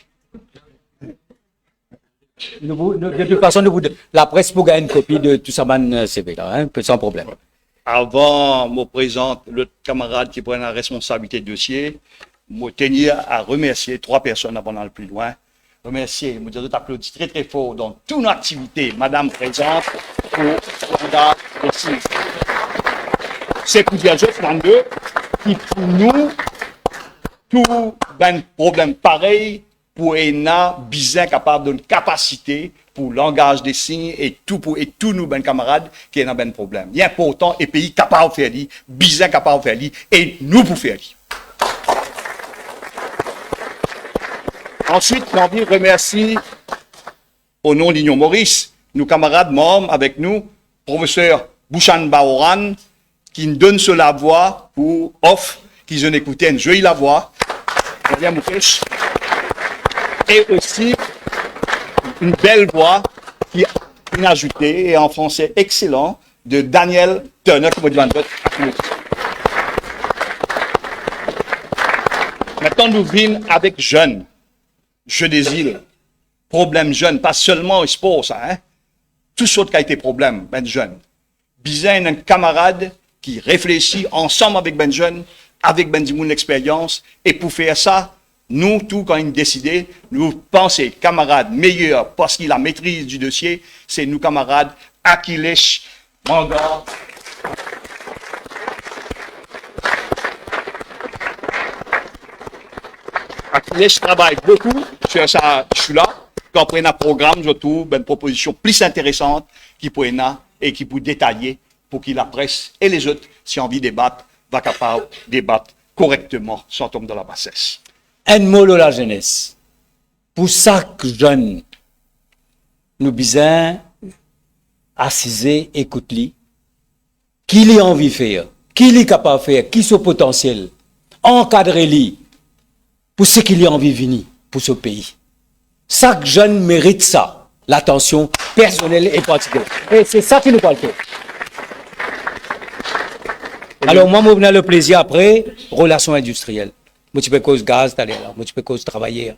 De toute façon, la presse pour gagner une copie de tout ça, CV là, hein, sans problème. Avant, je présente le camarade qui prend la responsabilité du dossier. Je tenir à remercier 3 personnes avant d'aller plus loin. Remercier, je vous applaudis très très fort dans toute nos activités. Madame présente pour mandat aussi. C'est pour dire juste qui pour nous, tout un problème pareil pour un bizarre capable d'une capacité pour langage des signes et tout pour et tous nos ben camarades qui ont un problème. Il est important et pays capable de faire li, bizarre capable de faire li et nous pour faire li. Ensuite, j'ai envie de remercier au nom de l'Union Maurice, nos camarades membres avec nous, professeur Bouchan Baoran, qui nous donne sur la voix pour off, qui ont écouté une jolie la voix. Et aussi une belle voix qui est ajoutée et en français excellent de Daniel Turner. Maintenant, nous venons avec jeunes. Jeux des îles. Problème jeune, pas seulement au sport, ça, hein. Tout ce qui a été problème, ben jeunes. besoin d'un camarade qui réfléchit ensemble avec ben jeune, avec ben dimoun l'expérience, et pour faire ça, nous, tout, quand il décidé, nous pensons, camarades meilleurs, parce qu'il a maîtrise du dossier, c'est nous, camarades, Achilles, Manga. Achilles travaille beaucoup sur ça, je suis là. Quand on a un programme, je trouve une proposition plus intéressante qui peut et qui peut détailler pour que la presse et les autres, si envie de débattre, va capable de débattre correctement sans tomber dans la bassesse. Un mot de la jeunesse. Pour chaque jeune, nous besoin assiser, écouter, qui lui envie de faire, qui lui capable de faire, qui son potentiel, encadrer lui, pour ce qu'il a envie de venir pour ce pays. Chaque jeune mérite ça, l'attention personnelle et particulière. Et c'est ça qui nous parle faire. Alors, moi, je vais le plaisir après, relations industrielles. Moi, tu peux cause gaz, t'allais là. Moi, tu peux cause travailler.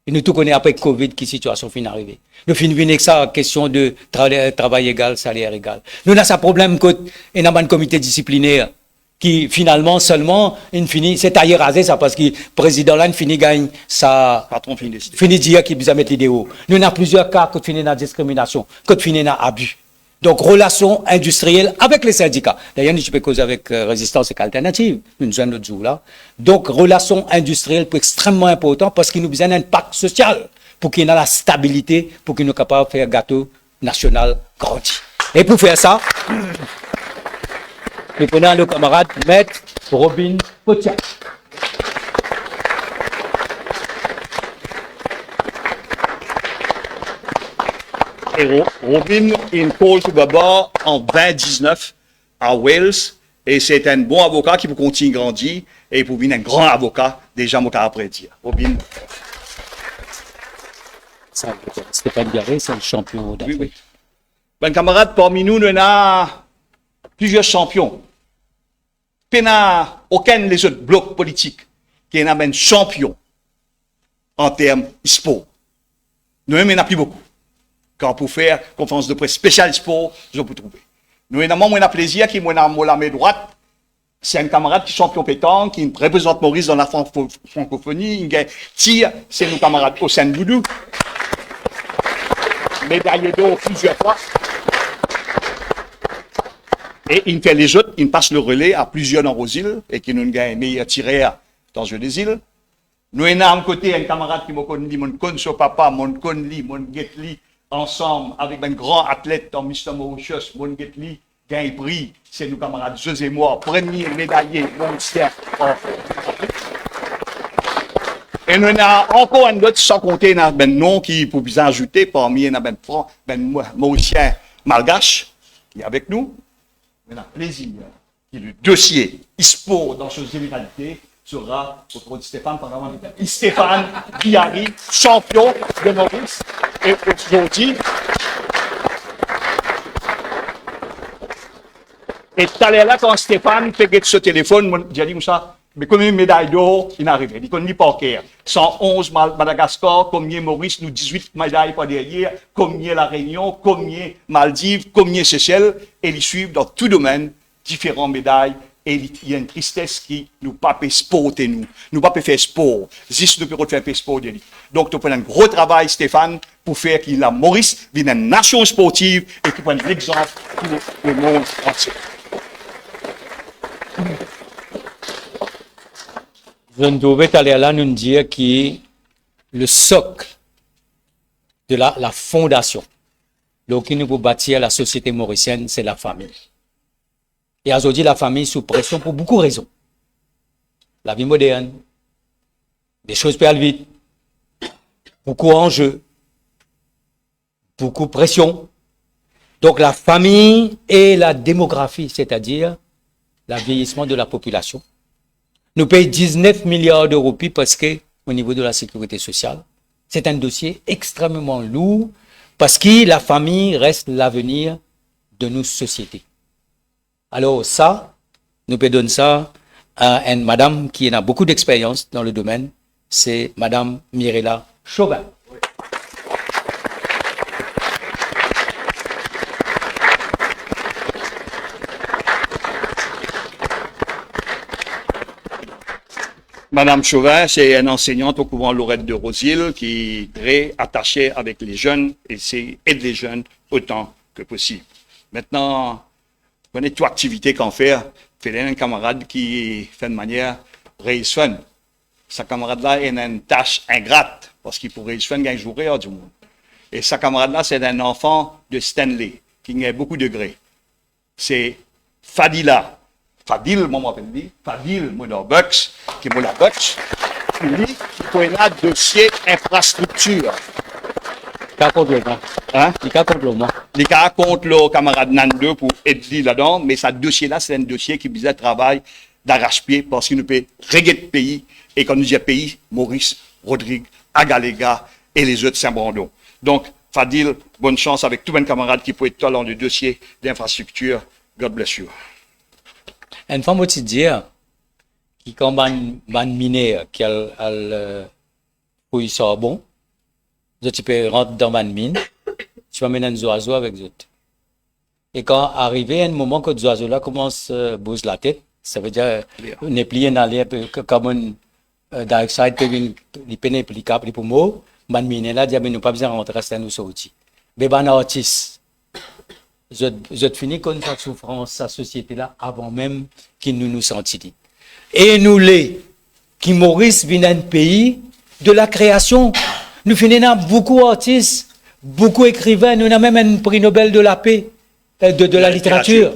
Et nous tout connaissons après Covid, qui situation fin arrivée. Nous finissons avec ça, question de travail égal, salaire égal. Nous avons ce problème que, il y a un comité disciplinaire qui, finalement, seulement, il finit, c'est taillé rasé, ça, parce que le président là, il finit gagne sa, Patron finit décider. finit dire qu'il besoin mettre l'idée haut. Nous avons plusieurs cas que finit dans la discrimination, que finit dans l'abus. Donc, relations industrielles avec les syndicats. D'ailleurs, je peux causer avec Résistance et Alternative, une jeune autre jour là. Donc, relations industrielles c'est extrêmement important parce qu'il nous besoin d'un impact social pour qu'il y ait la stabilité, pour qu'il nous capable de faire un gâteau national grandi. Et pour faire ça, nous prenons le camarade Maître Robin Potiak. Et Robin est une pôle tout d'abord en 2019 à Wales. Et c'est un bon avocat qui peut continuer à grandir et pour devenir un grand avocat, déjà, moi, après dire. Robin. Stéphane Garé, c'est le champion d'Afrique. Oui, oui. Ben, camarade, parmi nous, nous avons plusieurs champions. Il n'y a aucun des autres blocs politiques qui est un champion en termes de sport. Nous, il n'y en a plus beaucoup. Quand pour faire conférence de presse spéciale sport, je peux trouver. Nous, évidemment, moi, on a plaisir qui, moi, la main droite, c'est un camarade qui est champion pétanque, qui représente Maurice dans la francophonie, il tire, c'est nos camarades Hossein Boudou, médaillé d'or plusieurs fois. Et il fait les autres, il passe le relais à plusieurs dans vos îles, et qui nous gagne meilleur tireur dans le jeu des îles. Nous, on a à côté un camarade qui me connaît, mon connaît son papa, mon connaît, mon guette-li, ensemble avec un grand athlète dans Mr. Mauritius, mon guette-li, gagne prix, c'est nos camarades José et moi, premier médaillé, monster. Et nous avons encore un autre sans compter un nom qui pour bien ajouter parmi un Mauricien malgache qui est avec nous. On a plaisir que le dossier ISPO dans ses généralités sera autour de Stéphane pendant Stéphane Biari, champion de Maurice. Et aujourd'hui, et tout à l'heure là, quand Stéphane fait ce téléphone, j'ai dit ça, mais combien de médailles d'or il est arrivé? Il connaît pas encore. 111 Madagascar, combien Maurice, nous 18 médailles par derrière, combien la Réunion, combien Maldives, combien Seychelles, et ils suivent dans tout domaine différentes médailles. Et il y a une tristesse qui nous pas fait sport et nous. Nous pas faire sport. Juste nous pouvons faire sport. Donc, tu prends un gros travail, Stéphane, pour faire qu'il a Maurice vienne une nation sportive et qui prenne l'exemple pour le monde entier. Je ne devais aller là nous dire que le socle de la fondation, donc qui nous peut bâtir la société mauricienne, c'est la famille. Et aujourd'hui, la famille sous pression pour beaucoup de raisons. La vie moderne, des choses perdent vite, beaucoup d'enjeux, beaucoup de pression. Donc la famille et la démographie, c'est-à-dire le vieillissement de la population. Nous payons 19 milliards d'euros parce que, au niveau de la sécurité sociale, c'est un dossier extrêmement lourd parce que la famille reste l'avenir de nos sociétés. Alors ça, nous pouvons donner ça à une madame qui a beaucoup d'expérience dans le domaine, c'est madame Mirella Chauvin. Madame Chauvin, c'est une enseignante au couvent Lorette de Rosil qui est très attachée avec les jeunes et c'est aide les jeunes autant que possible. Maintenant, on a toute activité qu'on fait. C'est un camarade qui fait de manière raise fun. Sa camarade-là a une tâche ingrate parce qu'il pourrait raise fun un jour et du monde. Et sa camarade-là, c'est un enfant de Stanley qui a beaucoup de degrés. C'est Fadila. Fadil, moi, m'appelle lui. Fadil, moi, dans Bucks, qui est moi, la Bucks. Lui, qui connaît un dossier infrastructure. Qu'à contre le moi. Hein? Il qu'à contre le moi. Les cas contre le camarade Nando pour aider là-dedans, mais ce dossier-là, c'est un dossier qui visait le travail d'arrache-pied parce qu'il nous peut régler le pays. Et quand nous disons pays, Maurice, Rodrigue, Agalega et les autres Saint-Brandon. Donc, Fadil, bonne chance avec tous mes camarades qui peuvent être dans le dossier d'infrastructure. God bless you. Une femme aussi dire, qui comme un mineur, qui a pour il sort bon, tu peux rentrer dans une mine, tu vas mener un oiseau avec eux. Et quand arrivé un moment que les oiseaux-là commencent à bouger la tête, ça veut dire, n'est plié dans l'air, comme un dioxyde, il peut n'être applicable pour moi, man mine là, dit, mais nous pas besoin de rentrer, c'est nous sortir. Mais ben, artiste, je finis comme sa souffrance, sa société-là, avant même qu'il nous sentit. Et nous, qui Maurice vient d'un pays de la création, nous finissons beaucoup d'artistes, beaucoup d'écrivains, nous avons même un prix Nobel de la paix, de la littérature.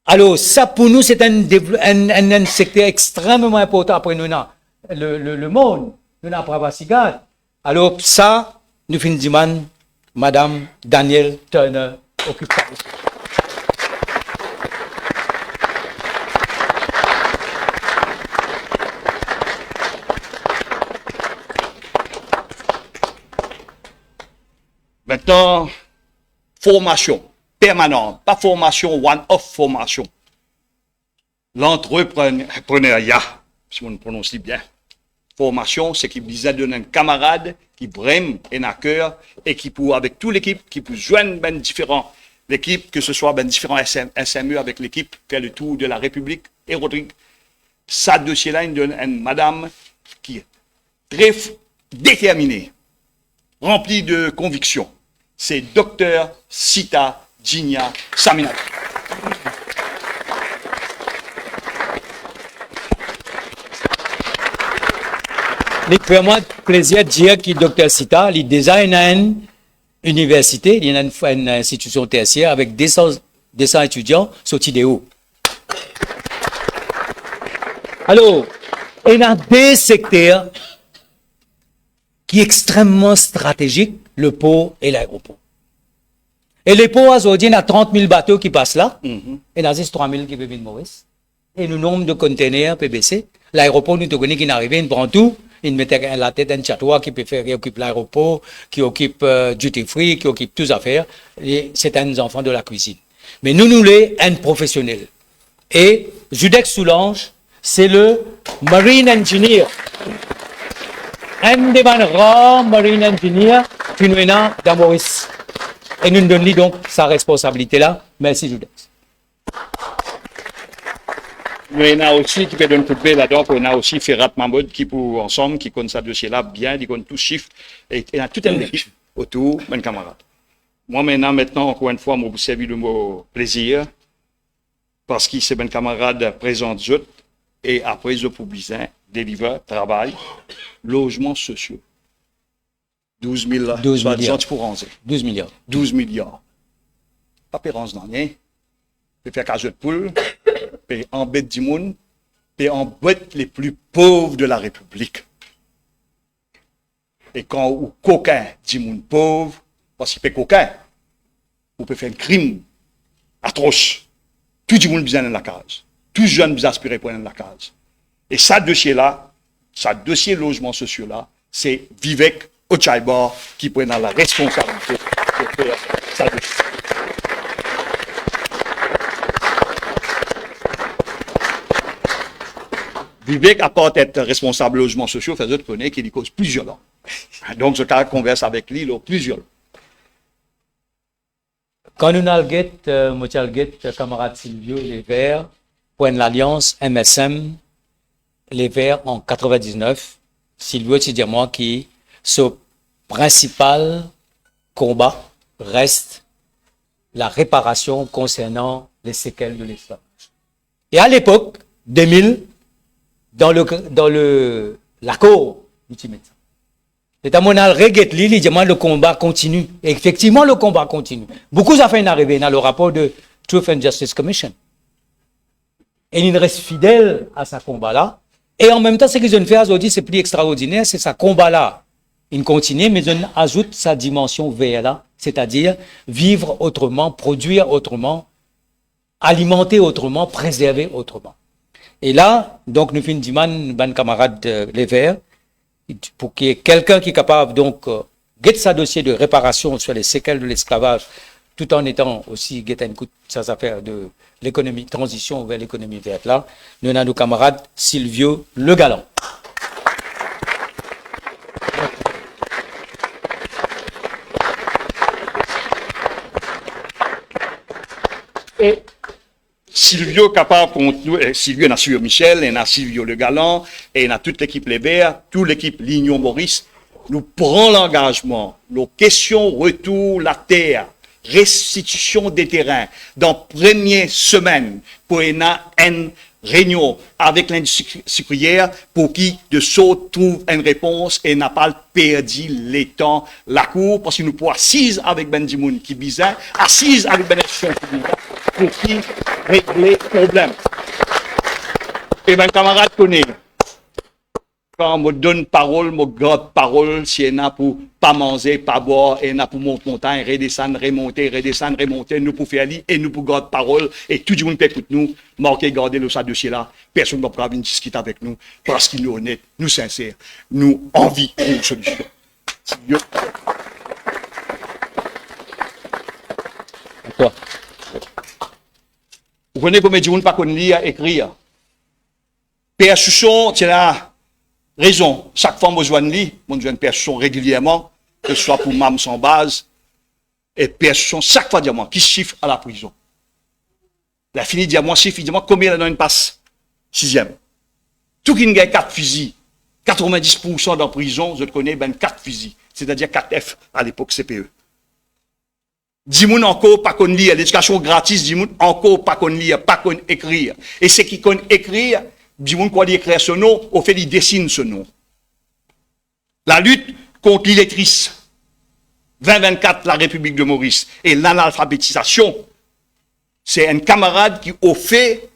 Alors, ça, pour nous, c'est un secteur extrêmement important. Après, nous avons le monde, nous avons Pravasigat. Alors, ça, nous finissons, Madame Danielle Turner occupe ça. Maintenant, formation permanente, pas formation one-off formation. L'entrepreneuriat, si on le prononce bien. Formation, c'est qu'il disait donner un camarade qui vraiment est à cœur et qui peut, avec toute l'équipe, qui peut joindre ben différents l'équipe, que ce soit ben différents SME avec l'équipe, faire le tour de la République et Rodrigue. Ça dossier-là, il donne une madame qui est très déterminée, remplie de conviction. C'est Dr Sita Djinia Saminati. Il fait vraiment plaisir de dire que Dr Sita, il design une université, il y a une institution tertiaire avec 200 étudiants sortis de haut. Alors, il y a des secteurs qui sont extrêmement stratégiques, le port et l'aéroport. Et les ports, aujourd'hui, il y a 30 000 bateaux qui passent là, et il y a 3 000 qui peuvent venir de Maurice. Et le nombre de containers peut baisser. L'aéroport, nous te connaissons qui n'arrive, il prend tout. Il met la tête d'un chatois qui peut faire, qui occupe l'aéroport, qui occupe duty free, qui occupe toutes les affaires. Et c'est un enfant de la cuisine. Mais nous les un professionnel. Et Judex Soulange, c'est le marine engineer. Un des rares marine engineer qui nous est dans Maurice. Et nous donnons donc sa responsabilité là. Merci Judex. Nous en a aussi qui peut donner coup de pied là-dedans, on a aussi Ferrat Mahmoud qui pour ensemble, qui connaît ce dossier-là bien, qui connaît tous les chiffres, et il y a toute une équipe autour, mes camarades. Moi maintenant, encore une fois, je vous servis de mon plaisir, parce que c'est mes camarades présents d'autres, et après, je pour besoin, délivrer, travail, logements sociaux. 12 000, 12 milliards. 12 milliards. 12 milliards. Pas pérance dans rien. Je faire cage de poule. Et embête du monde, et embête les plus pauvres de la République. Et quand ou coquin du monde pauvre, parce qu'il fait coquin, on peut faire un crime atroce. Tout le monde besoin de la case. Tout jeune besoin aspirer pour la case. Et ça dossier-là, ça dossier logement sociaux-là, c'est Vivek Ochaibar qui prend la responsabilité de faire ça dossier. Vivek, à part être responsable logement sociaux, fait d'autres connaître qu'il y cause plusieurs ans. Donc, je converse avec lui, là, plusieurs. Quand nous avons le camarade Silvio Les Verts, pour l'Alliance MSM, les Verts en 99, Silvio Tidiamant qui, ce principal combat reste la réparation concernant les séquelles de l'esclavage. Et à l'époque, 2000, dans l'accord ultimate, l'État mondial regrette il demande le combat continue. Et effectivement, le combat continue. Beaucoup ont fait une arrivée dans le rapport de Truth and Justice Commission. Et il reste fidèle à ce combat-là. Et en même temps, ce qu'ils ont fait aujourd'hui, c'est plus extraordinaire, c'est ce combat-là. Il continue, mais ils ajoutent sa dimension VR-là, c'est-à-dire vivre autrement, produire autrement, alimenter autrement, préserver autrement. Et là, donc, nous finissons demander, ban camarade les Verts, pour qu'il y ait quelqu'un qui est capable, donc, guetter sa dossier de réparation sur les séquelles de l'esclavage, tout en étant aussi guetter un coup de sa affaire de l'économie, transition vers l'économie verte là. Nous avons nos camarades Silvio Le Galant. Et Silvio capable contre nous, Silvio n'a sur Michel, et n'a Silvio Le Galant, et n'a toute l'équipe Les Verts, toute l'équipe Lignon Maurice, nous prenons l'engagement, nos questions retour la terre, restitution des terrains, dans première semaine, pour une réunion avec l'industrie sucrière pour qui de saut trouve une réponse et n'a pas perdu les temps, la cour, parce que nous pouvons assise avec Ben Dimoun qui bizarre, assise avec Ben Institution qui bizarre, pour qui régler le problème. Et ben camarade connaît, quand me donne parole, me garde parole, si elle n'a pour pas manger, pas boire, et n'a pour monter montagne, redescendre, remonter, nous pour faire aller, et nous pour garder parole, et tout le monde peut écouter nous, marquer, garder le ça dossier là, personne ne va pas venir discuter avec nous, parce qu'il nous honnête, nous sincères, nous envie une solution. Toi. Vous connaissez comment dire, on ne pas lire, écrire. Père Souchon, tu as raison. Chaque fois que je joins lui, je joins Père Souchon régulièrement, que ce soit pour MAM sans base, et Père Souchon, chaque fois, dis-moi, qui chiffre à la prison. La fini, dis-moi, chiffre, dis-moi, combien il y a une passe? 6e. Tout qui gagne 4 fusils, 90% dans prison, je connais, ben 4 fusils, c'est-à-dire 4 F à l'époque CPE. Dis-moi encore pas qu'on lire, l'éducation gratis, dis-moi encore pas qu'on lire, pas qu'on écrire. Et ceux qui connaissent écrire, dis-moi quoi écrire ce nom, au fait, ils dessinent ce nom. La lutte contre l'illettrisme, 2024, la République de Maurice, et l'analphabétisation, c'est un camarade qui, au fait,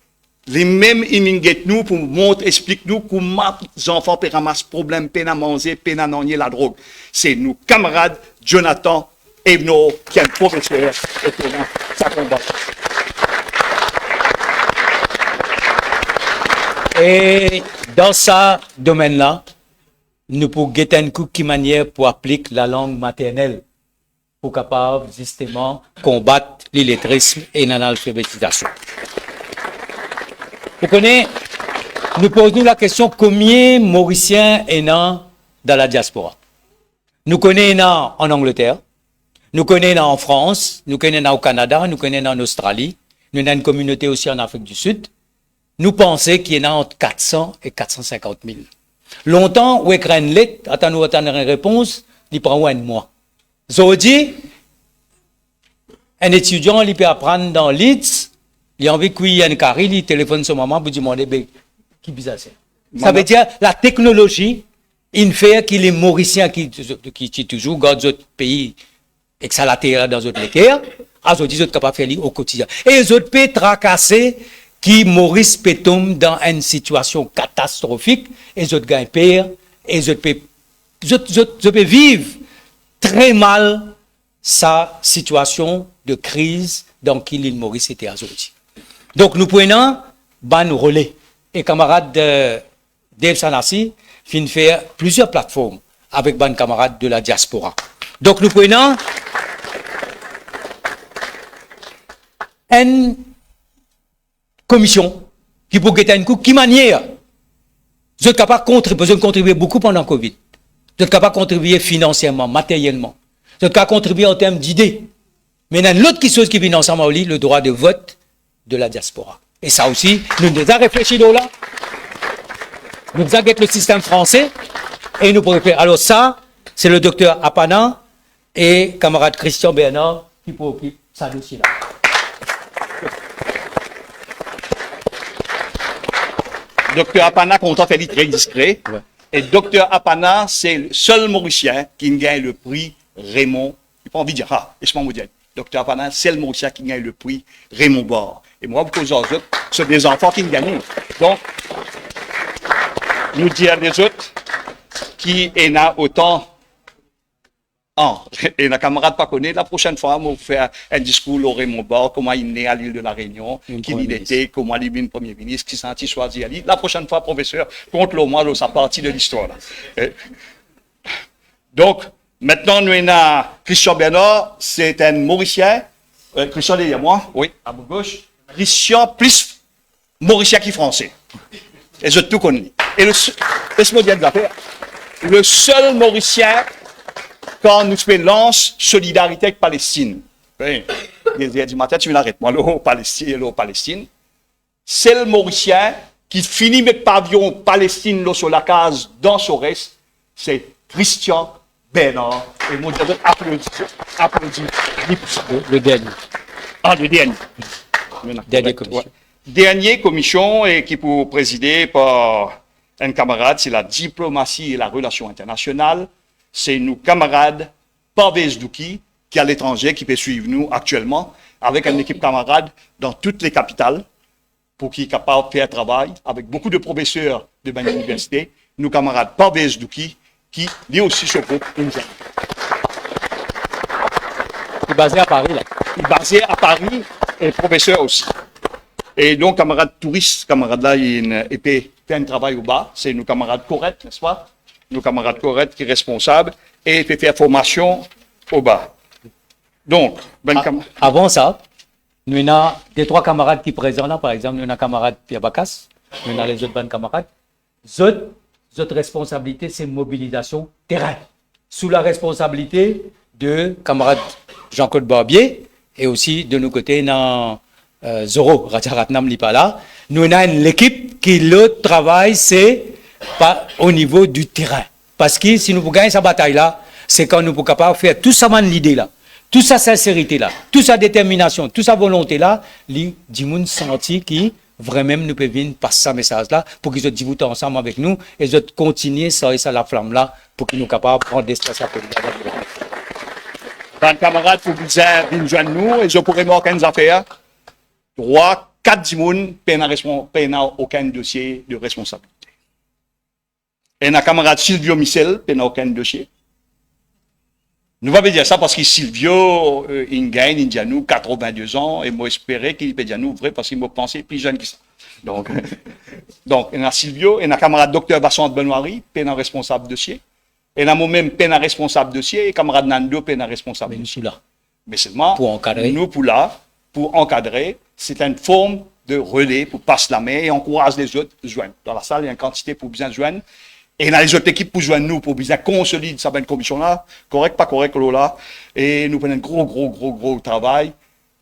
les mêmes imminguettes nous pour montrer, explique nous comment les enfants peuvent ramasser problème, peine à manger, peine à nanier la drogue. C'est nous, camarades, Jonathan Ebno, qui est un professeur, et ça combat. Et dans ce domaine-là, nous pouvons guetter un coup qui manière pour appliquer la langue maternelle pour capable justement combattre l'illettrisme et l'analphabétisation. Vous connaissez, nous posons la question combien Mauriciens est dans la diaspora. Nous connaissons en Angleterre, nous connaissons en France, nous connaissons au Canada, nous connaissons en Australie, nous avons une communauté aussi en Afrique du Sud. Nous pensons qu'il y en a entre 400 et 450 000. Longtemps, où écrit une lettre, attendons une réponse, il prend un mois. Aujourd'hui, un étudiant, il peut apprendre dans Leeds, il a envie qu'il y ait un carré, il téléphone son maman pour demander, qui bizarre c'est. Ça veut dire, la technologie, il fait qu'il est mauricien qui toujours garde d'autres pays, et que ça la terre dans d'autres guerres, aujourd'hui, ils sont capables de faire au quotidien. Et les autres pays tracassés, qui Maurice peut tomber dans une situation catastrophique, et les autres gagnent pire, et les autres peuvent vivre très mal sa situation de crise dans qui l'île Maurice était aujourd'hui. Donc nous prenons ban relais. Et camarade Dave Sanassi fin faire plusieurs plateformes avec ban camarades de la diaspora. Donc nous prenons une commission qui pour guetter un coup, qui manière vous êtes capable de contribuer beaucoup pendant le Covid. Vous êtes capable de contribuer financièrement, matériellement. Vous êtes capable de contribuer en termes d'idées. Mais il y a l'autre chose qui vient ensemble, le droit de vote de la diaspora. Et ça aussi, nous devons réfléchir là. Nous avons le système français et nous pourrions faire. Alors ça, c'est le docteur Apana et camarade Christian Bernard qui pourront occuper ça dossier-là. Docteur Apana, content fait très discret. Ouais. Et Docteur Apana, c'est le seul Mauricien qui gagne le prix Raymond. Il n'a pas envie de dire, ah, laisse-moi vous dire. Docteur Apana, c'est le Mauricien qui gagne le prix Raymond Barre. Et moi, pour les autres, c'est des enfants qui gagnent. Donc, nous dire les autres qui en a autant. Et la camarade pas connaît, la prochaine fois, on va faire un discours au Raymond Barre, comment il est né à l'île de la Réunion, qui il était, comment il est devenu premier ministre, qui s'est senti choisi à l'île. La prochaine fois, professeur, contre moi, sa partie de l'histoire. Donc, maintenant, nous avons Christian Bernard, c'est un Mauricien. Christian, derrière moi, oui, à ma gauche. Christian, plus Mauricien qui français. Et je tout connais. Et laisse-moi dire de l'affaire. Le seul Mauricien, quand nous faisons lance solidarité avec Palestine, les du matin, tu m'arrêtes, moi, Palestine, c'est le Mauricien qui finit avec pavillon Palestine sur la case dans Sorès, c'est Christian Bernard. Et moi, je applaudis. Le dernier. Ah, le dernier. Dernière commission. Ouais. Dernière commission et qui pour présider par un camarade, c'est la diplomatie et la relation internationale. C'est nos camarades Pavez Douki, qui est à l'étranger, qui peut suivre nous actuellement, avec une équipe camarade dans toutes les capitales, pour qui est capable de faire un travail, avec beaucoup de professeurs de bonne université, nos camarades Pavez Douki, qui lui aussi se groupe India. Il est basé à Paris, là. Il est basé à Paris et professeur aussi. Et donc, camarades touristes, camarades là, il fait un travail au bas. C'est nos camarades corrects, n'est-ce pas? Nos camarades corrects qui sont responsables et il fait faire formation au bas. Donc, avant ça, nous avons des trois camarades qui sont présents là, par exemple, nous avons un camarade Pierre Bacas, nous avons les autres bonnes camarades. Notre responsabilité, c'est mobilisation terrain. Sous la responsabilité de camarade Jean-Claude Barbier et aussi de nos côtés, dans Zoro, Rajaratnam Lipala. Nous avons l'équipe qui, le travail, c'est pas au niveau du terrain. Parce que si nous pouvons gagner cette bataille-là, c'est quand nous sommes capables de faire tout ça, l'idée-là, toute sa sincérité-là, toute sa détermination, toute sa volonté-là, les gens senti qui vraiment nous peuvent venir passer ce message-là pour qu'ils soient discutés ensemble avec nous et qu'ils continuent ça la flamme-là pour qu'ils soient capables de prendre des stress à côté. Les camarades pour venir joindre nous et je pourrais marquer une affaire. 3, 4 dimoun n'a aucun dossier de responsabilité. Et notre camarade Silvio Michel n'a aucun dossier. Nous va dire ça parce que Silvio, il gagne, il dit à nous 82 ans, et moi j'espérais qu'il peut dire à nous vrai parce qu'il m'a pensé plus jeune que ça. Donc, il y a Silvio, et notre camarade docteur Vincent Benoît, n'a responsable dossier. Et moi-même, n'a responsable dossier, et camarade Nando, n'a responsable dossier. Mais seulement, pour encadrer. Nous, pour encadrer, c'est une forme de relais pour passer la main et encourager les autres à joindre. Dans la salle, il y a une quantité pour bien joindre. Et dans les autres équipes pour joindre nous, pour bien consolider cette commission-là, correct, pas correct, là. Et nous prenons un gros travail.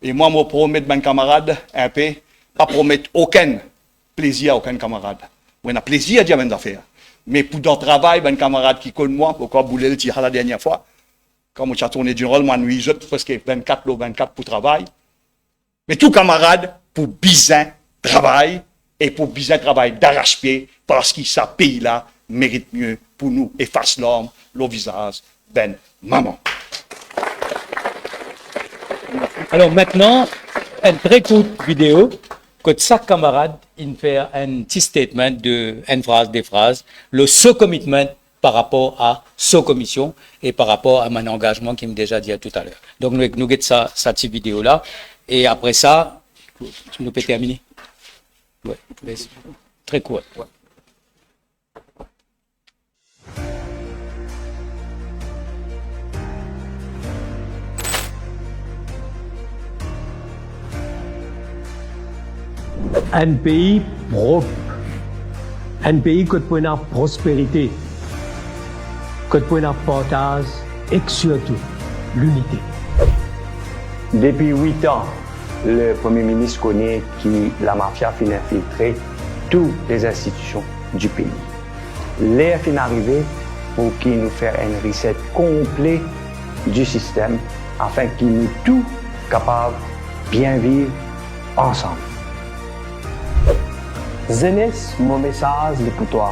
Et moi, je promets de mes camarades, un peu, pas promettre aucun plaisir à aucun camarade. On a plaisir à dire mes affaires. Mais pour dans le travail, mes camarades qui connaissent moi, pourquoi vous le dire la dernière fois, quand je suis tourné du rôle, moi, nous, ils autres, presque 24 pour travail. Mais tout camarade, pour bien travail, et pour bien travail d'arrache-pied, parce que ce pays-là mérite mieux pour nous effacer l'homme, le visage, ben maman. Alors maintenant, une très courte vidéo que chaque camarade il fait un petit statement de une phrase, des phrases, le commitment par rapport à ce commission et par rapport à mon engagement qui m'a déjà dit tout à l'heure. Donc nous avons cette petite vidéo là et après ça, nous peut terminer. Ouais, très court. Ouais. Un pays propre, un pays qui peut avoir prospérité, qui peut avoir partage et surtout l'unité. Depuis 8 ans, le Premier ministre connaît que la mafia finit infiltrer toutes les institutions du pays. l'air fin arrivé pour qu'il nous fasse une recette complète du système afin qu'il nous tous capables de bien vivre ensemble. Jeunesse, mon message est pour toi.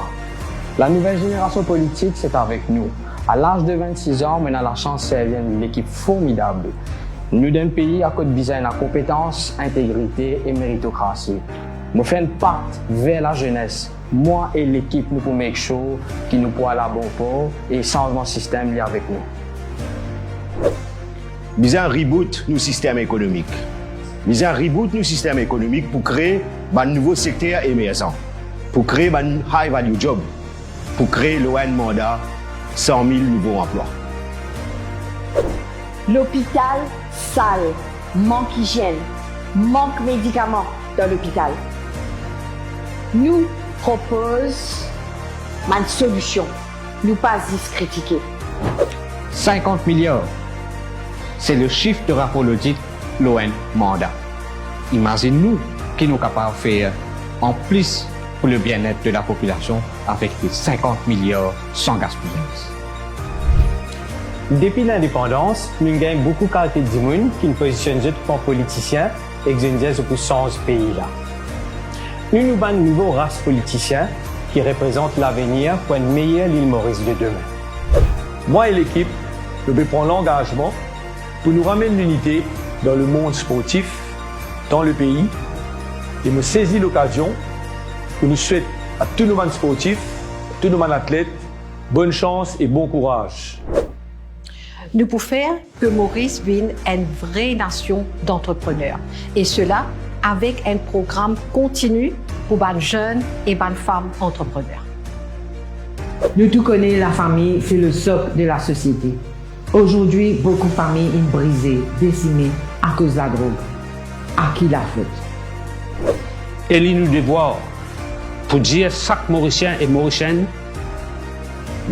La nouvelle génération politique, c'est avec nous. À l'âge de 26 ans, on a la chance de servir une équipe formidable. Nous d'un pays à côté besoin de compétence, intégrité et méritocratie. Nous faisons un pacte vers la jeunesse. Moi et l'équipe, nous pouvons make sure qu'il nous pourra la bon port et changement de système lié avec nous. Besoin reboot nos systèmes économiques. Besoin reboot nos systèmes économiques pour créer un nouveau secteur émergent, pour créer un high value job, pour créer le mandat 100 000 nouveaux emplois. L'hôpital sale, manque hygiène, manque médicaments dans l'hôpital. Nous proposons une solution, nous pas juste critiquer. 50 milliards, c'est le chiffre de rapport audit l'ON mandat. Imaginez-nous qui nous capables de faire en plus pour le bien-être de la population avec les 50 milliards sans gaspillage. Depuis l'indépendance, nous avons beaucoup de qualités de monde qui nous positionnent comme politiciens et qui nous disent pour changer ce pays-là. Nous avons une nouvelle race politicien qui représente l'avenir pour une meilleure l'île Maurice de demain. Moi et l'équipe, nous devons prendre l'engagement pour nous ramener l'unité dans le monde sportif, dans le pays, et me saisir l'occasion pour nous souhaiter à tous nos sportifs, à tous nos athlètes, bonne chance et bon courage. Nous pouvons faire que Maurice devienne une vraie nation d'entrepreneurs. Et cela avec un programme continu pour les jeunes et les femmes entrepreneurs. Nous tous connaissons la famille, c'est le socle de la société. Aujourd'hui, beaucoup de familles sont brisées, décimées à cause de la drogue. À qui la faute? Et il nous devoir pour dire chaque Mauricien et Mauricienne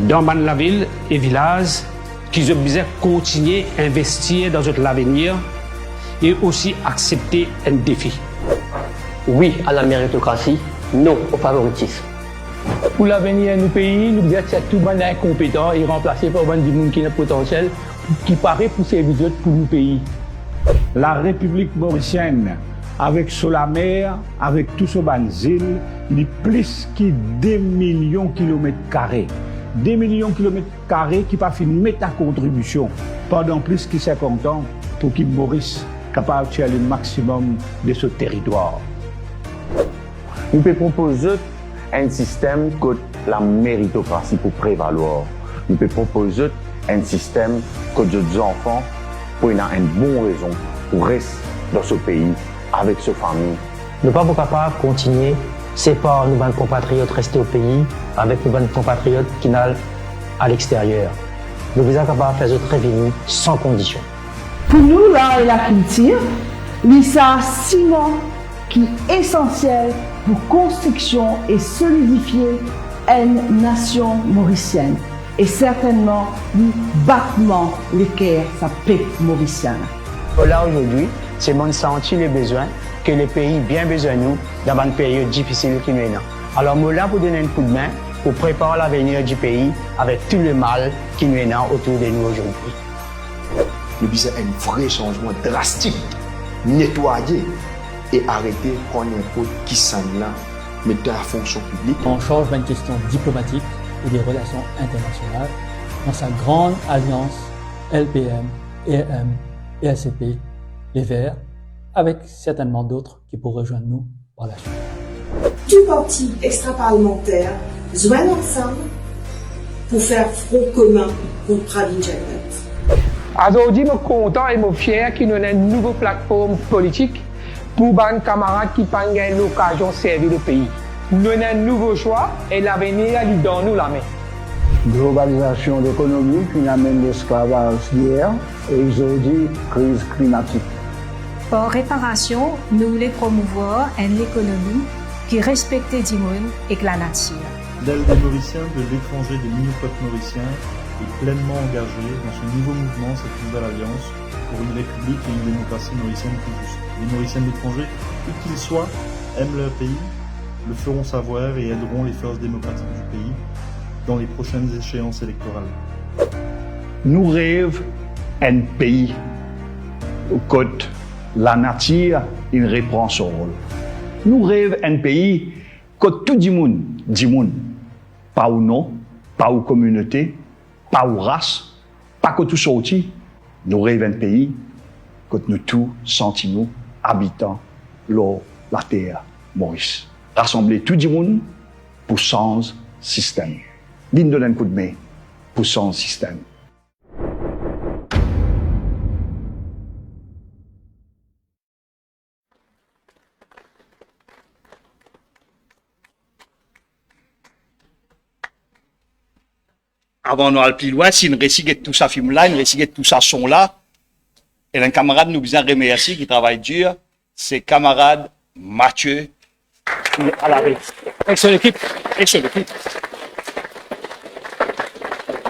dans la ville et village qu'ils ont besoin de continuer à investir dans notre avenir et aussi accepter un défi. Oui à la méritocratie, non au favoritisme. Pour l'avenir de nos pays, nous devons être tout le monde incompétent et remplacé par des gens qui ont le potentiel, qui paraît pour servir pour nos pays. La République mauricienne, avec la mer, avec tout ce îles, il y a plus que 2 millions de kilomètres carrés. 2 millions de kilomètres carrés qui peuvent mettre à contribution pendant plus que 50 ans pour qu'il Maurice capable de faire le maximum de ce territoire. Nous pouvons proposer un système que la méritocratie pour prévaloir. Nous pouvons proposer un système que les enfants pour une bonne raison pour rester dans ce pays avec sa famille. Nous ne sommes pas capables de continuer. C'est pas nos compatriotes rester au pays avec nos compatriotes qui n'allent à l'extérieur. Nous sommes capables de faire notre revenu sans condition. Pour nous, l'art et la culture, c'est un ciment qui est essentiel pour construction et solidifier une nation mauricienne. Et certainement, nous battons le cœur de sa peuple mauricien. Là, aujourd'hui, c'est mon senti le besoin que le pays bien besoin de nous dans une période difficile qui nous est là. Alors, nous sommes là pour donner un coup de main pour préparer l'avenir du pays avec tout le mal qui nous est là autour de nous aujourd'hui. Nous besoin un vrai changement drastique, nettoyer et arrêter de prendre un code qui s'en là, mais dans la fonction publique. On change une question diplomatique et des relations internationales dans sa grande alliance LPM, EM, ESCP, les Verts, avec certainement d'autres qui pourraient rejoindre nous par la suite. Tous partis extra-parlementaires joignent ensemble pour faire front commun contre Pravin Jagnat. Aujourd'hui, je suis content et fier qu'il y ait une nouvelle plateforme politique pour les camarades qui n'ont pas l'occasion de servir le pays. Nous avons un nouveau choix et l'avenir est dans nous la main. Globalisation de l'économie qui amène l'esclavage d'hier et aujourd'hui crise climatique. Pour réparation, nous voulons promouvoir une économie qui respecte les monde et la nature. L'aile des Mauriciens de l'étranger des mini-peuples mauriciens est pleinement engagée dans ce nouveau mouvement, cette nouvelle alliance pour une république et une démocratie mauricienne plus juste. Les Mauriciens de l'étranger, où qu'ils soient, aiment leur pays, le feront savoir et aideront les forces démocratiques du pays dans les prochaines échéances électorales. Nous rêvons un pays où la nature il reprend son rôle. Nous rêvons un pays où tout le monde, pas ou non, pas ou communauté, pas ou race, pas que tout sorti. Nous rêvons un pays où nous tous sentons habitants la terre Maurice. Rassembler tout le monde pour changer le système. Ligne de un coup de main pour changer le système. Avant d'aller plus loin, si une récite tout ça film là, une récite tout ça son là, et un camarade nous besoin remercier qui travaille dur, c'est camarade Mathieu à la récite. Excellent équipe. Excellent équipe.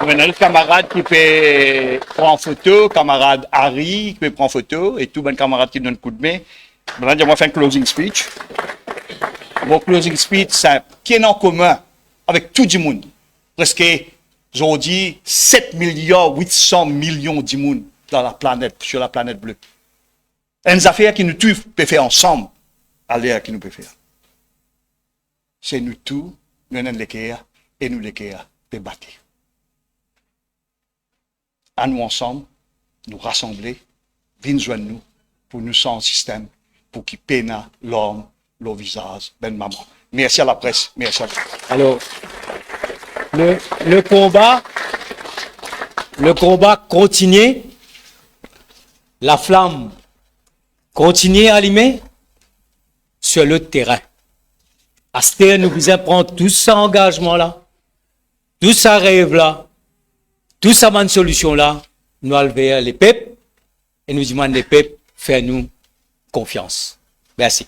Maintenant, le camarade qui peut prendre photo, camarade Harry qui peut prendre photo, et tout bon camarade qui donne un coup de main. Maintenant, on va faire un closing speech. Mon closing speech, c'est qui est en commun avec tout le monde. Presque, aujourd'hui, 7,8 milliards de monde dans la planète, sur la planète bleue. Une affaire qui nous tous peut faire ensemble, à l'air qui nous peut faire. C'est nous tous, nous sommes l'équerre, et nous l'équerre, de bâtir. À nous ensemble, nous rassembler, venir joindre nous, pour nous sans système, pour qu'il peine l'homme, le visage, ben maman. Merci à la presse, merci à vous. Alors, le combat continue, la flamme continue à allumer sur le terrain. À ce terrain, nous vous prendre tout ça engagement-là, tout ça rêve-là, tout ça bonne solution-là, nous enlever les peuples et nous demandons les peuples, faites-nous confiance. Merci.